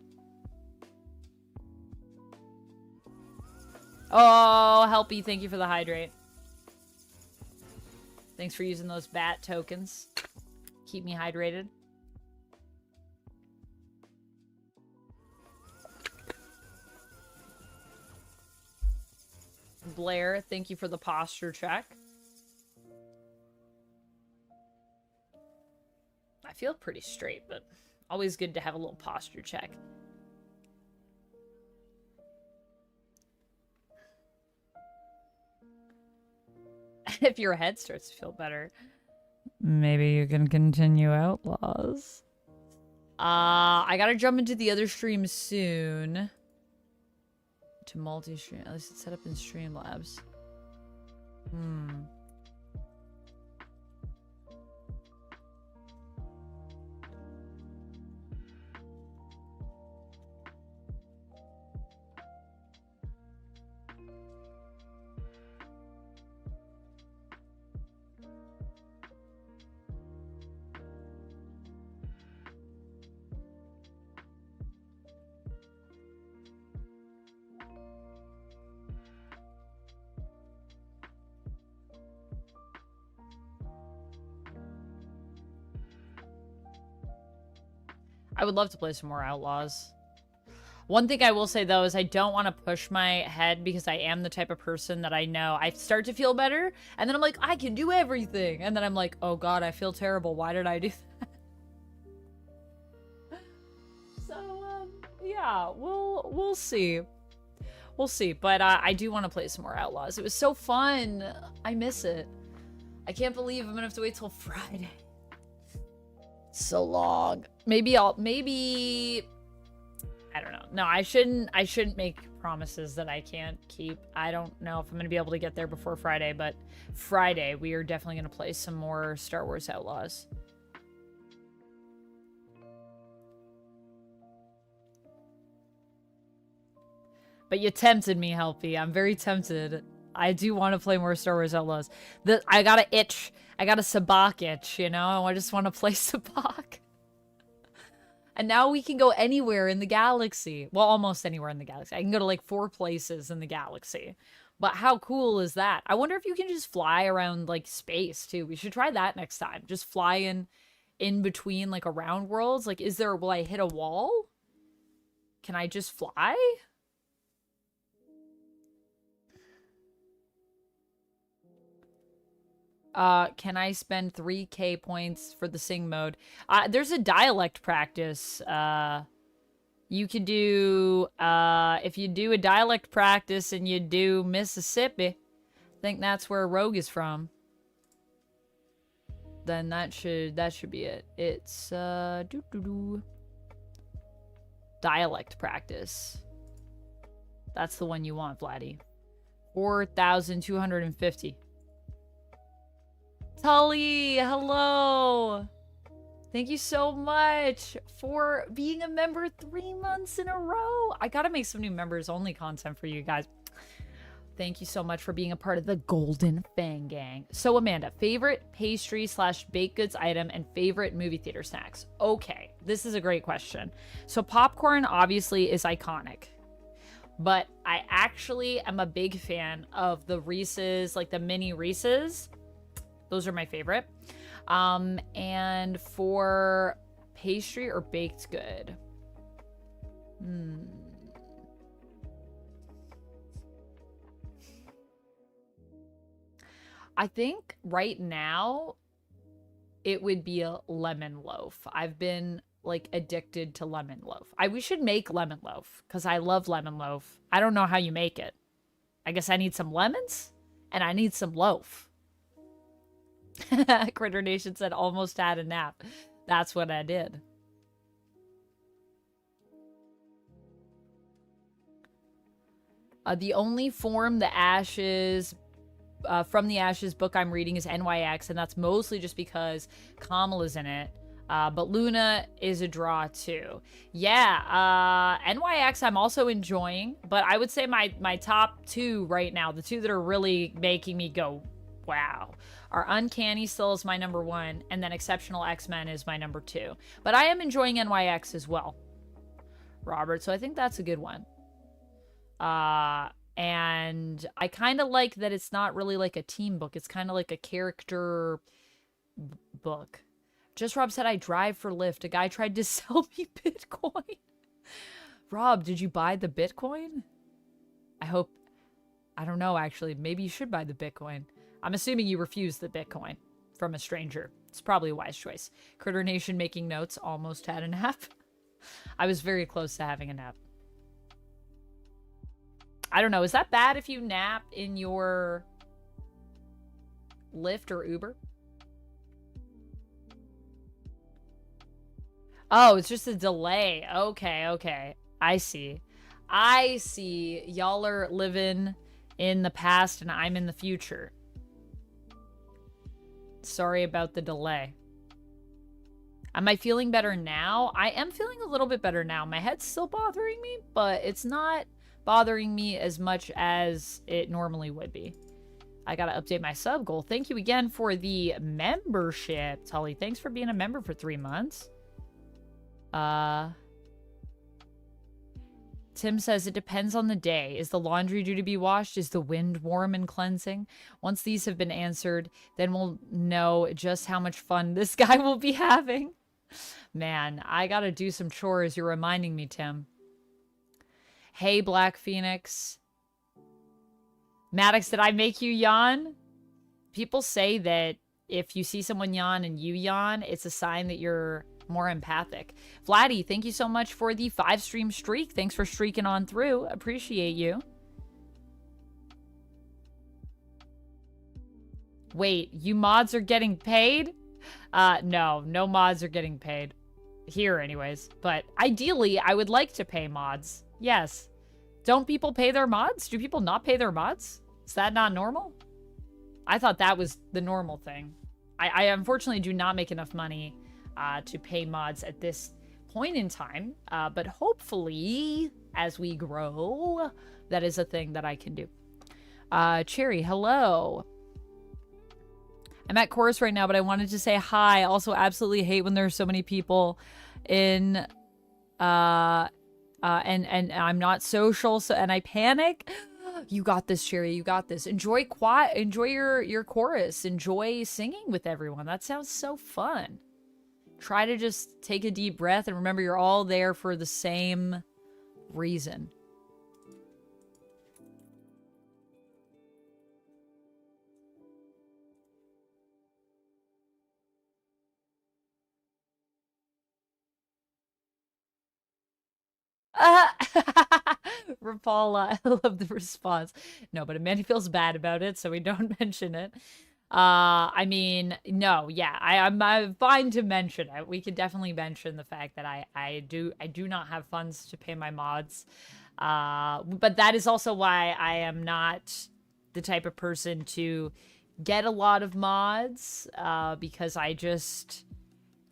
Speaker 1: Oh, Helpy, thank you for the hydrate. Thanks for using those bat tokens. Keep me hydrated. Blair, thank you for the posture check. I feel pretty straight, but always good to have a little posture check. If your head starts to feel better, maybe you can continue Outlaws. I gotta jump into the other stream soon. To multi-stream. At least it's set up in Streamlabs. I would love to play some more Outlaws. One thing I will say, though, is I don't want to push my head because I am the type of person that I know I start to feel better, and then I'm like, I can do everything. And then I'm like, oh god, I feel terrible. Why did I do that? So, yeah, we'll see. We'll see. But I do want to play some more Outlaws. It was so fun. I miss it. I can't believe I'm going to have to wait till Friday. So long. Maybe I don't know. No, I shouldn't make promises that I can't keep. I don't know if I'm going to be able to get there before Friday, but Friday we are definitely going to play some more Star Wars Outlaws. But you tempted me, Helpy. I'm very tempted. I do want to play more Star Wars Outlaws. I got an itch. I got a Sabacc itch, you know? I just want to play Sabacc. And now we can go anywhere in the galaxy. Well, almost anywhere in the galaxy. I can go to like 4 places in the galaxy. But how cool is that? I wonder if you can just fly around like space too. We should try that next time. Just fly in between like around worlds. Like, will I hit a wall? Can I just fly? Can I spend 3k points for the sing mode? There's a dialect practice. You could do, if you do a dialect practice and you do Mississippi, I think that's where Rogue is from. Then that should be it. It's, dialect practice. That's the one you want, Vladdy. 4,250. Tully, hello. Thank you so much for being a member 3 months in a row. I gotta make some new members only content for you guys. Thank you so much for being a part of the Golden Fang Gang. So Amanda, favorite pastry / baked goods item and favorite movie theater snacks? Okay, this is a great question. So popcorn obviously is iconic. But I actually am a big fan of the Reese's, like the mini Reese's. Those are my favorite. And for pastry or baked good? I think right now it would be a lemon loaf. I've been like addicted to lemon loaf. We should make lemon loaf because I love lemon loaf. I don't know how you make it. I guess I need some lemons and I need some loaf. Critter Nation said almost had a nap. That's what I did. The only form the ashes from the ashes book I'm reading is NYX, and that's mostly just because Kamala's in it. But Luna is a draw too. Yeah, NYX I'm also enjoying, but I would say my top 2 right now, the 2 that are really making me go, wow, are Uncanny still is my number 1, and then Exceptional X-Men is my number 2. But I am enjoying NYX as well, Robert, so I think that's a good one. And I kind of like that it's not really like a team book. It's kind of like a character book. Just Rob said I drive for Lyft. A guy tried to sell me Bitcoin. Rob, did you buy the Bitcoin? I hope. I don't know, actually. Maybe you should buy the Bitcoin. I'm assuming you refused the Bitcoin from a stranger. It's probably a wise choice. Critter Nation making notes. Almost had a nap. I was very close to having a nap. I don't know. Is that bad if you nap in your Lyft or Uber? Oh, it's just a delay. Okay, okay. I see. I see. Y'all are living in the past and I'm in the future. Sorry about the delay. Am I feeling better now? I am feeling a little bit better now. My head's still bothering me, but it's not bothering me as much as it normally would be. I gotta update my sub goal. Thank you again for the membership, Tully. Thanks for being a member for 3 months. Tim says it depends on the day. Is the laundry due to be washed? Is the wind warm and cleansing? Once these have been answered, then we'll know just how much fun this guy will be having. Man, I gotta do some chores. You're reminding me, Tim. Hey, Black Phoenix. Maddox, did I make you yawn? People say that if you see someone yawn and you yawn, it's a sign that you're more empathic. Vladdy, thank you so much for the 5-stream streak. Thanks for streaking on through. Appreciate you. Wait, you mods are getting paid? No mods are getting paid. Here, anyways. But ideally, I would like to pay mods. Yes. Don't people pay their mods? Do people not pay their mods? Is that not normal? I thought that was the normal thing. I unfortunately do not make enough money to pay mods at this point in time. But hopefully, as we grow, that is a thing that I can do. Cherry, hello. I'm at chorus right now, but I wanted to say hi. Also, absolutely hate when there's so many people in... and I'm not social, so and I panic. You got this, Cherry. You got this. Enjoy your chorus. Enjoy singing with everyone. That sounds so fun. Try to just take a deep breath and remember you're all there for the same reason. Rapala, I love the response. No, but Amanda feels bad about it, so we don't mention it. I mean, no, yeah, I'm fine to mention it. We could definitely mention the fact that I do not have funds to pay my mods. But that is also why I am not the type of person to get a lot of mods, because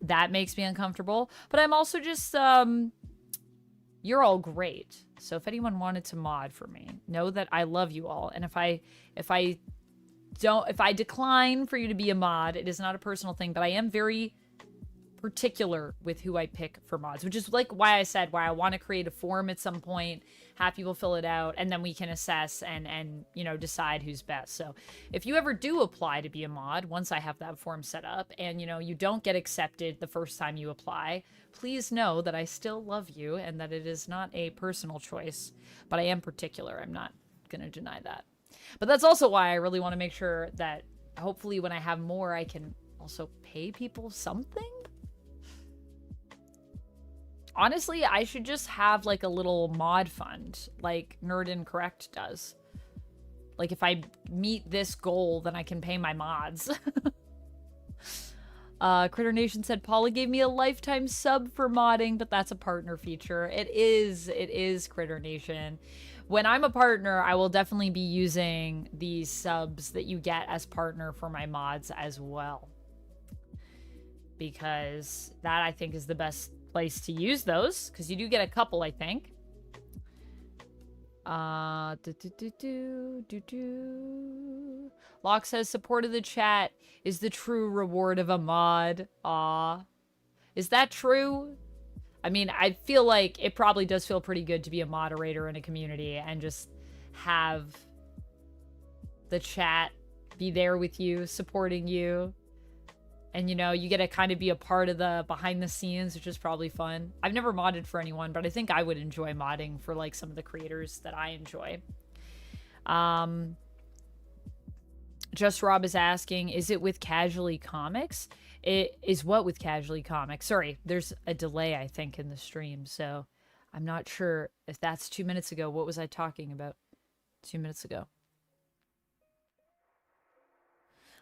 Speaker 1: that makes me uncomfortable. But I'm also just, you're all great. So if anyone wanted to mod for me, know that I love you all. And if I decline for you to be a mod, it is not a personal thing, but I am very particular with who I pick for mods, which is like why I said why I want to create a form at some point, have people fill it out, and then we can assess and you know, decide who's best. So if you ever do apply to be a mod, once I have that form set up and you know you don't get accepted the first time you apply, please know that I still love you and that it is not a personal choice, but I am particular. I'm not going to deny that. But that's also why I really want to make sure that hopefully when I have more, I can also pay people something. Honestly, I should just have like a little mod fund like Nerd Incorrect does. Like if I meet this goal, then I can pay my mods. Critter Nation said, Paula gave me a lifetime sub for modding, but that's a partner feature. It is Critter Nation. When I'm a partner, I will definitely be using these subs that you get as partner for my mods as well. because that I think is the best place to use those, because you do get a couple, I think. Locke says support of the chat is the true reward of a mod. Aw. Is that true? I mean, I feel like it probably does feel pretty good to be a moderator in a community and just have the chat be there with you, supporting you. And, you know, you get to kind of be a part of the behind the scenes, which is probably fun. I've never modded for anyone, but I think I would enjoy modding for, like, some of the creators that I enjoy. Just Rob is asking, is it with Casually Comics? It is what with Casually Comics? Sorry, there's a delay, I think, in the stream, so I'm not sure if that's 2 minutes ago. What was I talking about 2 minutes ago?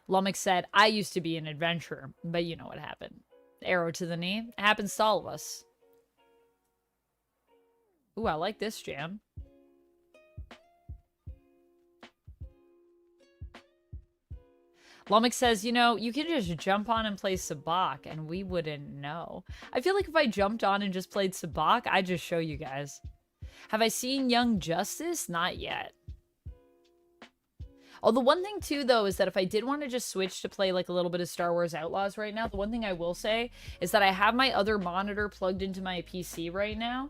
Speaker 1: Lummox said, I used to be an adventurer, but you know what happened. Arrow to the knee. It happens to all of us. Ooh, I like this jam. Lummox says, you know, you can just jump on and play Sabak, and we wouldn't know. I feel like if I jumped on and just played Sabak, I'd just show you guys. Have I seen Young Justice? Not yet. Oh, the one thing, too, though, is that if I did want to just switch to play, like, a little bit of Star Wars Outlaws right now, the one thing I will say is that I have my other monitor plugged into my PC right now,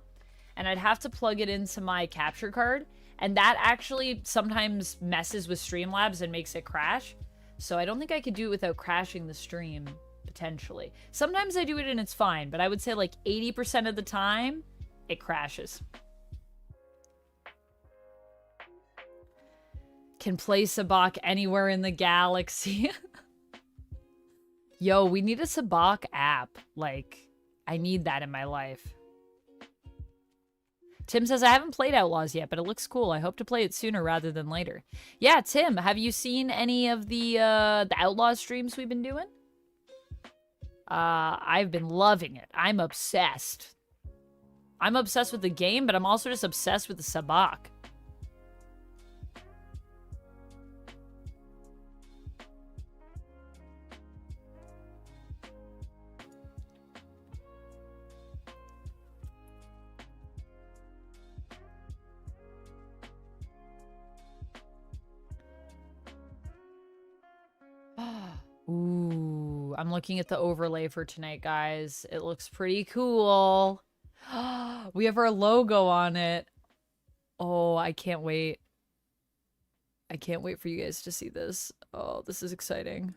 Speaker 1: and I'd have to plug it into my capture card, and that actually sometimes messes with Streamlabs and makes it crash, so I don't think I could do it without crashing the stream, potentially. Sometimes I do it and it's fine, but I would say, like, 80% of the time, it crashes. Can play Sabak anywhere in the galaxy. Yo, we need a Sabak app. Like, I need that in my life. Tim says, I haven't played Outlaws yet, but it looks cool. I hope to play it sooner rather than later. Yeah, Tim, have you seen any of the Outlaws streams we've been doing? I've been loving it. I'm obsessed. I'm obsessed with the game, but I'm also just obsessed with the Sabak. Ooh, I'm looking at the overlay for tonight, guys. It looks pretty cool. We have our logo on it. Oh, I can't wait. I can't wait for you guys to see this. Oh, this is exciting.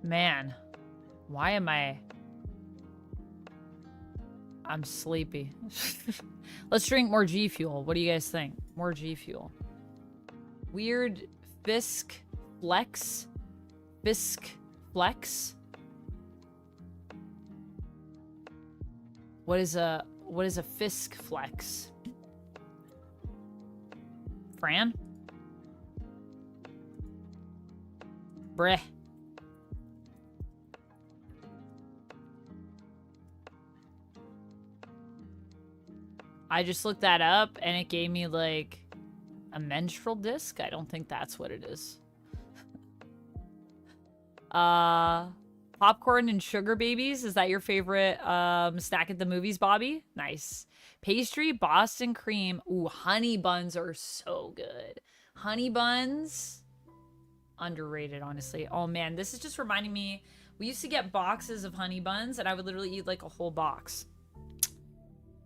Speaker 1: Man, why am I'm sleepy. Let's drink more G Fuel. What do you guys think? More G Fuel. Weird Fisk Flex? Fisk Flex? What is a Fisk Flex? Fran? Breh. I just looked that up and it gave me like a menstrual disc. I don't think that's what it is. Popcorn and sugar babies. Is that your favorite snack at the movies, Bobby? Nice. Pastry, Boston cream. Ooh, honey buns are so good. Honey buns, underrated, honestly. Oh man, this is just reminding me. We used to get boxes of honey buns and I would literally eat like a whole box.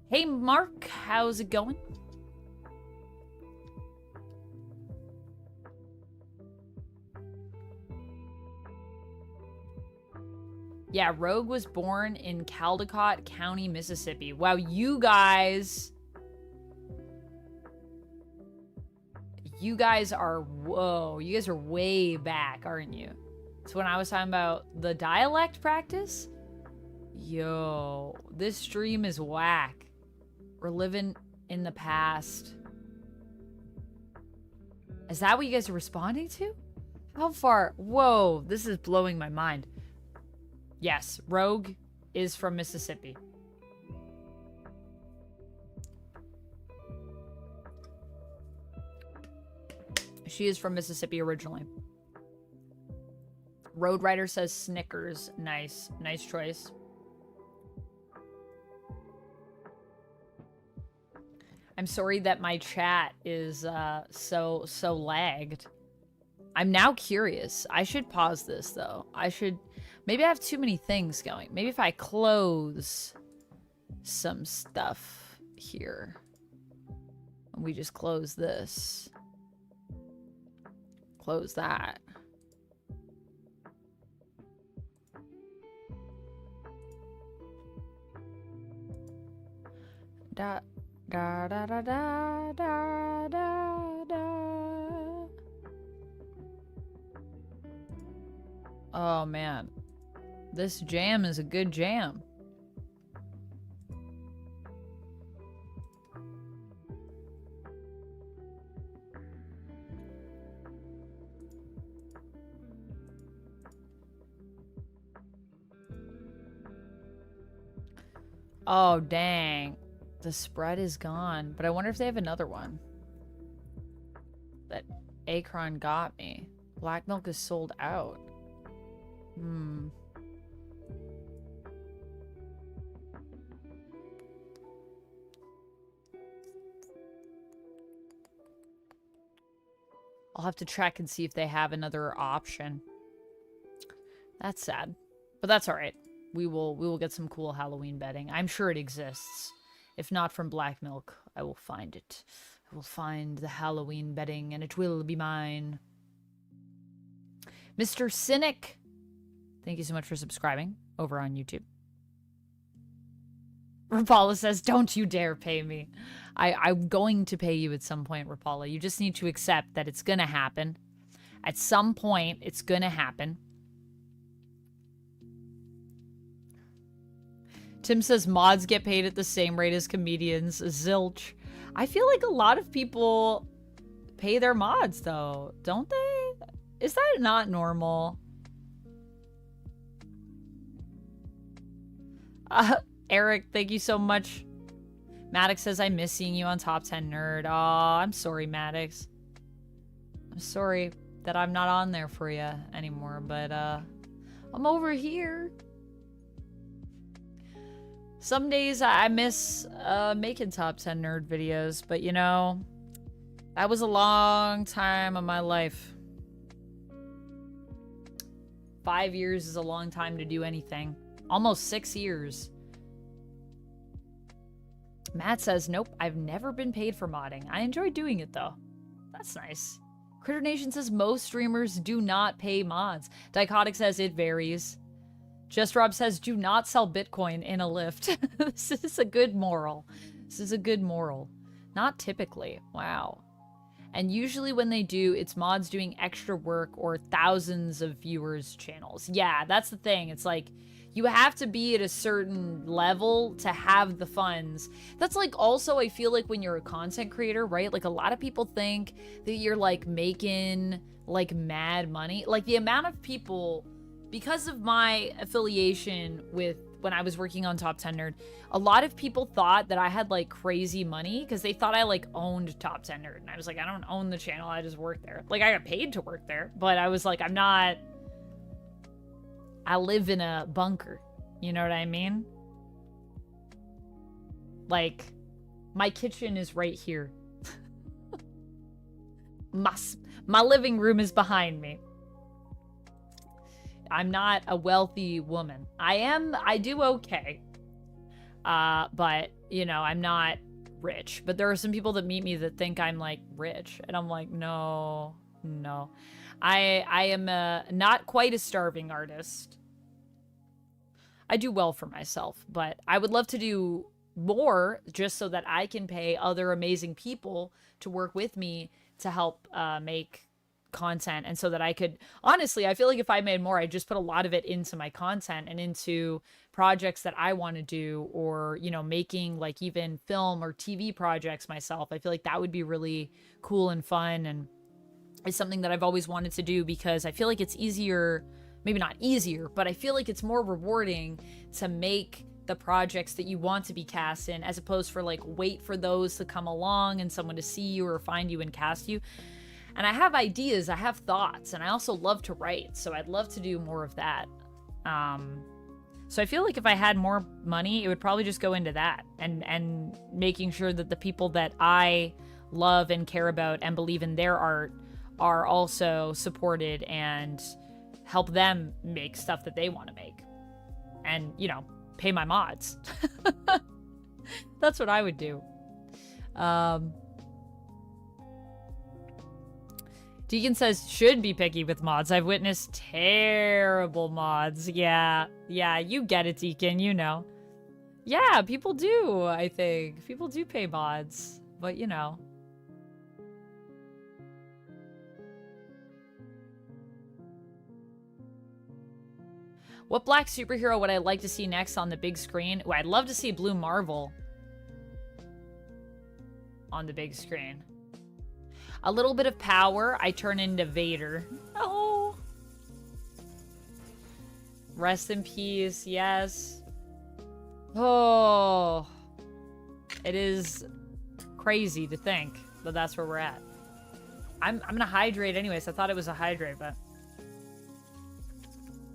Speaker 1: Hey, Mark, how's it going? Yeah, Rogue was born in Caldecott County, Mississippi. Wow, you guys are, whoa, you guys are way back, aren't you? So when I was talking about the dialect practice, yo, this stream is whack. We're living in the past. Is that what you guys are responding to? How far? Whoa, this is blowing my mind. Yes, Rogue is from Mississippi. She is from Mississippi originally. Road Rider says Snickers. Nice. Nice choice. I'm sorry that my chat is so lagged. I'm now curious. I should pause this though. Maybe I have too many things going. Maybe if I close some stuff here. We just close this. Close that. Da da da da da da da da. Oh man. This jam is a good jam. Oh, dang. The spread is gone. But I wonder if they have another one. That Akron got me. Black milk is sold out. I'll have to check and see if they have another option. That's sad. But that's alright. We will get some cool Halloween bedding. I'm sure it exists. If not from Black Milk, I will find it. I will find the Halloween bedding and it will be mine. Mr. Cynic, thank you so much for subscribing over on YouTube. Rapala says, don't you dare pay me. I'm going to pay you at some point, Rapala. You just need to accept that it's going to happen. At some point, it's going to happen. Tim says mods get paid at the same rate as comedians. Zilch. I feel like a lot of people pay their mods, though. Don't they? Is that not normal? Eric, thank you so much. Maddox says, I miss seeing you on Top 10 Nerd. Aw, I'm sorry, Maddox. I'm sorry that I'm not on there for you anymore, but I'm over here. Some days I miss making Top 10 Nerd videos, but you know, that was a long time of my life. 5 years is a long time to do anything. Almost 6 years. Matt says, nope, I've never been paid for modding. I enjoy doing it though. That's nice. Critter Nation says most streamers do not pay mods. Dichotic says it varies. Just Rob says, do not sell Bitcoin in a lift. This is a good moral. This is a good moral. Not typically. Wow. And usually when they do, it's mods doing extra work or thousands of viewers' channels. Yeah, that's the thing. It's like, you have to be at a certain level to have the funds. That's like also, I feel like when you're a content creator, right? Like a lot of people think that you're like making like mad money. Like the amount of people... Because of my affiliation with when I was working on Top 10 Nerd, a lot of people thought that I had like crazy money because they thought I like owned Top 10 Nerd. And I was like, I don't own the channel, I just work there. Like I got paid to work there, but I was like, I live in a bunker. You know what I mean? Like, my kitchen is right here. My living room is behind me. I'm not a wealthy woman. I do okay. But, you know, I'm not rich. But there are some people that meet me that think I'm, like, rich. And I'm like, no. I am not quite a starving artist. I do well for myself, but I would love to do more just so that I can pay other amazing people to work with me to help make content, and so that I could, honestly, I feel like if I made more, I'd just put a lot of it into my content and into projects that I want to do, or, you know, making like even film or TV projects myself. I feel like that would be really cool and fun, and is something that I've always wanted to do, because I feel like it's easier, maybe not easier, but I feel like it's more rewarding to make the projects that you want to be cast in, as opposed for like wait for those to come along and someone to see you or find you and cast you. And I have ideas, I have thoughts, and I also love to write, so I'd love to do more of that. So I feel like if I had more money, it would probably just go into that, and making sure that the people that I love and care about and believe in their art are also supported, and help them make stuff that they want to make. And, you know, pay my mods. That's what I would do. Deacon says, should be picky with mods. I've witnessed terrible mods. Yeah, you get it, Deacon, you know. Yeah, people do, I think. People do pay mods, but you know. What black superhero would I like to see next on the big screen? Ooh, I'd love to see Blue Marvel on the big screen. A little bit of power, I turn into Vader. Oh. Rest in peace, yes. Oh. It is crazy to think that that's where we're at. I'm gonna hydrate anyways. I thought it was a hydrate, but...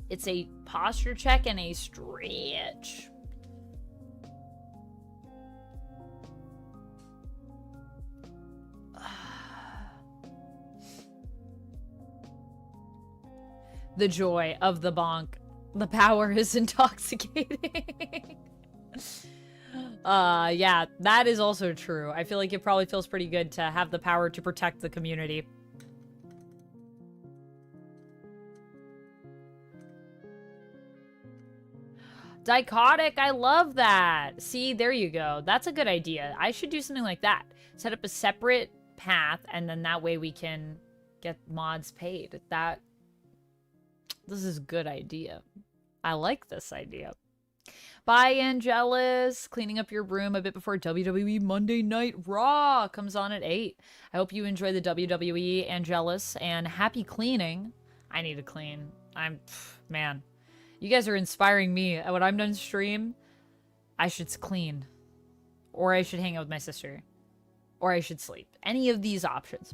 Speaker 1: It's a posture check and a stretch. The joy of the bonk. The power is intoxicating. Yeah, that is also true. I feel like it probably feels pretty good to have the power to protect the community. Dichotic, I love that. See, there you go. That's a good idea. I should do something like that. Set up a separate path, and then that way we can get mods paid. This is a good idea. I like this idea. Bye, Angelus. Cleaning up your room a bit before WWE Monday Night Raw comes on at 8. I hope you enjoy the WWE, Angelus, and happy cleaning. I need to clean. Man. You guys are inspiring me. When I'm done stream, I should clean. Or I should hang out with my sister. Or I should sleep. Any of these options.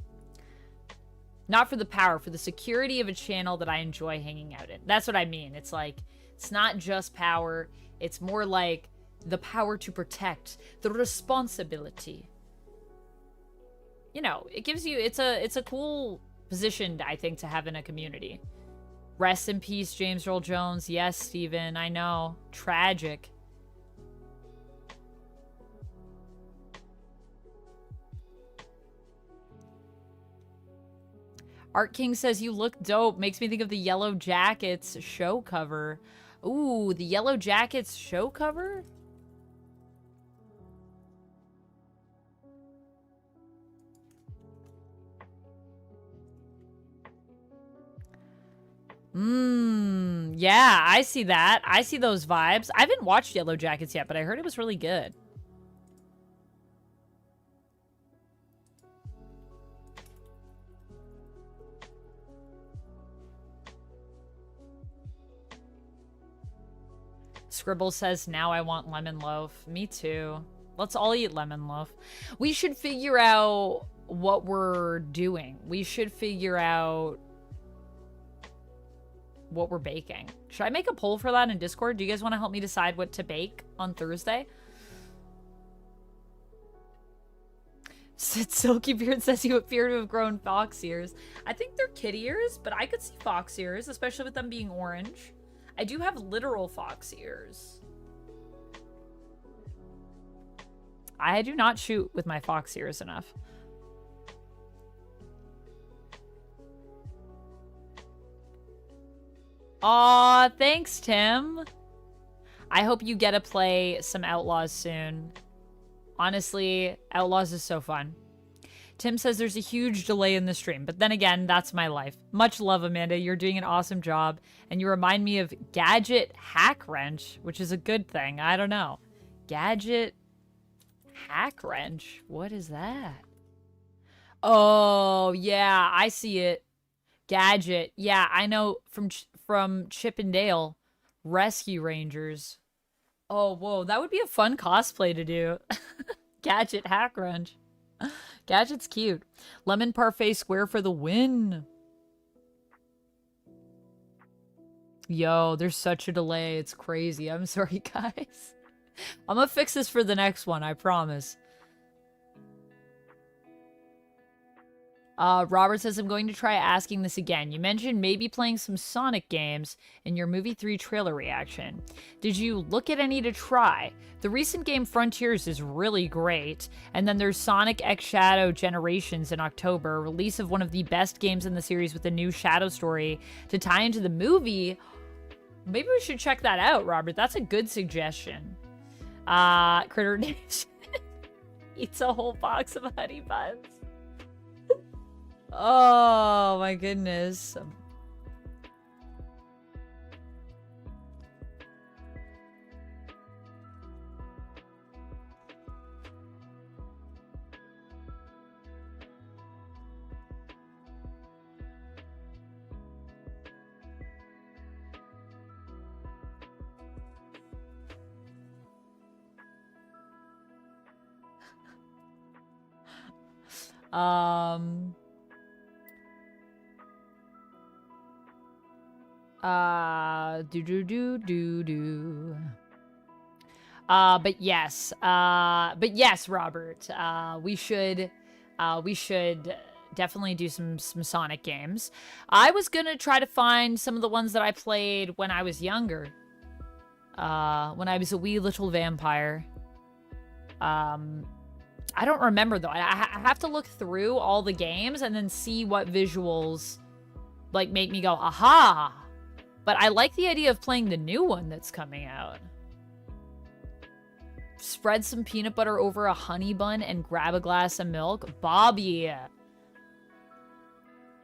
Speaker 1: Not for the power, for the security of a channel that I enjoy hanging out in. That's what I mean. It's like, it's not just power. It's more like the power to protect. The responsibility. You know, it gives you, it's a cool position, I think, to have in a community. Rest in peace, James Earl Jones. Yes, Steven, I know. Tragic. Art King says, you look dope. Makes me think of the Yellow Jackets show cover. Ooh, the Yellow Jackets show cover? Yeah, I see that. I see those vibes. I haven't watched Yellow Jackets yet, but I heard it was really good. Scribble says, now I want lemon loaf. Me too. Let's all eat lemon loaf. We should figure out what we're doing. We should figure out what we're baking. Should I make a poll for that in Discord? Do you guys want to help me decide what to bake on Thursday? Silky Beard says you appear to have grown fox ears. I think they're kid ears, but I could see fox ears, especially with them being orange. I do have literal fox ears. I do not shoot with my fox ears enough. Aw, thanks, Tim. I hope you get to play some Outlaws soon. Honestly, Outlaws is so fun. Tim says there's a huge delay in the stream, but then again, that's my life. Much love, Amanda. You're doing an awesome job, and you remind me of Gadget Hack Wrench, which is a good thing. I don't know. Gadget Hack Wrench? What is that? Oh, yeah, I see it. Gadget. Yeah, I know from Chip and Dale. Rescue Rangers. Oh, whoa, that would be a fun cosplay to do. Gadget Hack Wrench. Gadget's cute. Lemon Parfait Square for the win. Yo, there's such a delay. It's crazy. I'm sorry, guys. I'm gonna fix this for the next one, I promise. Robert says, I'm going to try asking this again. You mentioned maybe playing some Sonic games in your movie 3 trailer reaction. Did you look at any to try? The recent game Frontiers is really great, and then there's Sonic X Shadow Generations in October, release of one of the best games in the series with a new Shadow story to tie into the movie. Maybe we should check that out, Robert. That's a good suggestion. Critter Nation eats a whole box of honey buns. Oh my goodness. But yes, Robert. We should definitely do some Sonic games. I was gonna try to find some of the ones that I played when I was younger. When I was a wee little vampire. I don't remember though. I have to look through all the games and then see what visuals like make me go, aha. But I like the idea of playing the new one that's coming out. Spread some peanut butter over a honey bun and grab a glass of milk. Bobby.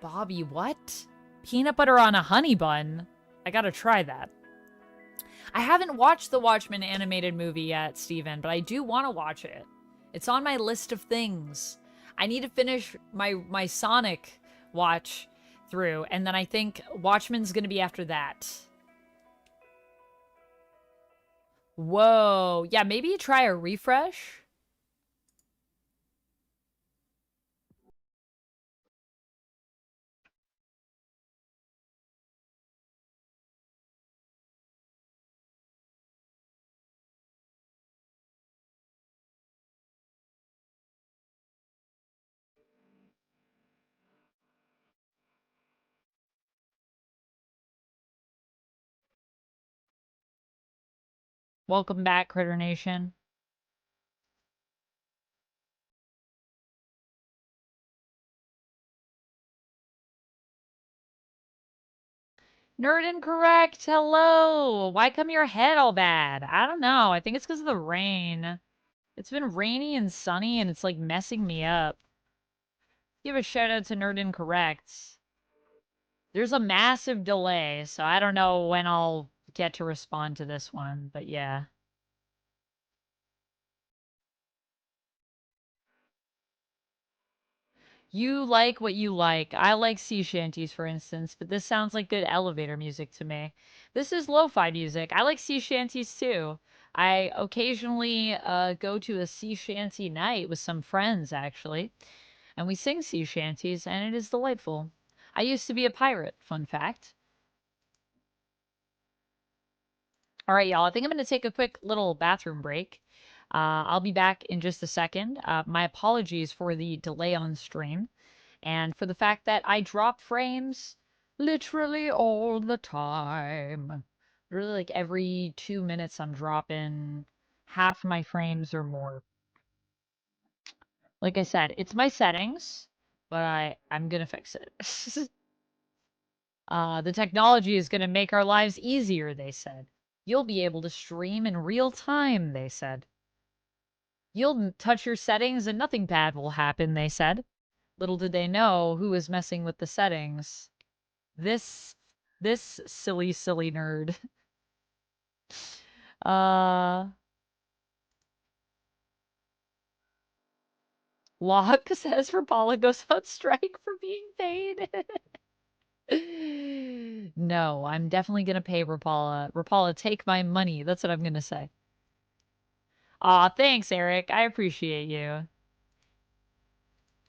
Speaker 1: Bobby, what? Peanut butter on a honey bun? I gotta try that. I haven't watched the Watchmen animated movie yet, Steven, but I do want to watch it. It's on my list of things. I need to finish my Sonic watch through, and then I think Watchmen's gonna be after that. Whoa. Yeah, maybe try a refresh. Welcome back, Critter Nation. Nerd Incorrect, hello! Why come your head all bad? I don't know. I think it's because of the rain. It's been rainy and sunny, and it's, like, messing me up. Give a shout out to Nerd Incorrect. There's a massive delay, so I don't know when I'll get to respond to this one, but yeah. You like what you like. I like sea shanties, for instance, but this sounds like good elevator music to me. This is lo-fi music. I like sea shanties too. I occasionally go to a sea shanty night with some friends, actually, and we sing sea shanties, and it is delightful. I used to be a pirate, fun fact. All right, y'all, I think I'm going to take a quick little bathroom break. I'll be back in just a second. My apologies for the delay on stream. And for the fact that I drop frames literally all the time. Really, like every 2 minutes, I'm dropping half my frames or more. Like I said, it's my settings, but I'm gonna fix it. The technology is gonna make our lives easier, they said. You'll be able to stream in real time, they said. You'll touch your settings and nothing bad will happen, they said. Little did they know who was messing with the settings. This silly nerd. Locke says Rapala goes on strike for being paid. No, I'm definitely gonna pay Rapala. Rapala, take my money. That's what I'm gonna say. Aw, thanks, Eric. I appreciate you.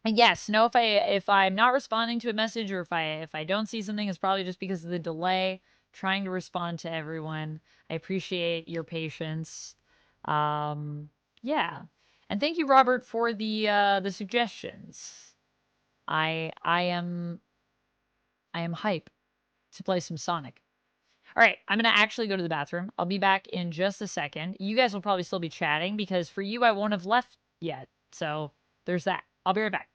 Speaker 1: And yes, no, if I'm not responding to a message or if I don't see something, it's probably just because of the delay trying to respond to everyone. I appreciate your patience. Yeah. And thank you, Robert, for the suggestions. I am hype to play some Sonic. All right, I'm going to actually go to the bathroom. I'll be back in just a second. You guys will probably still be chatting because for you, I won't have left yet. So there's that. I'll be right back.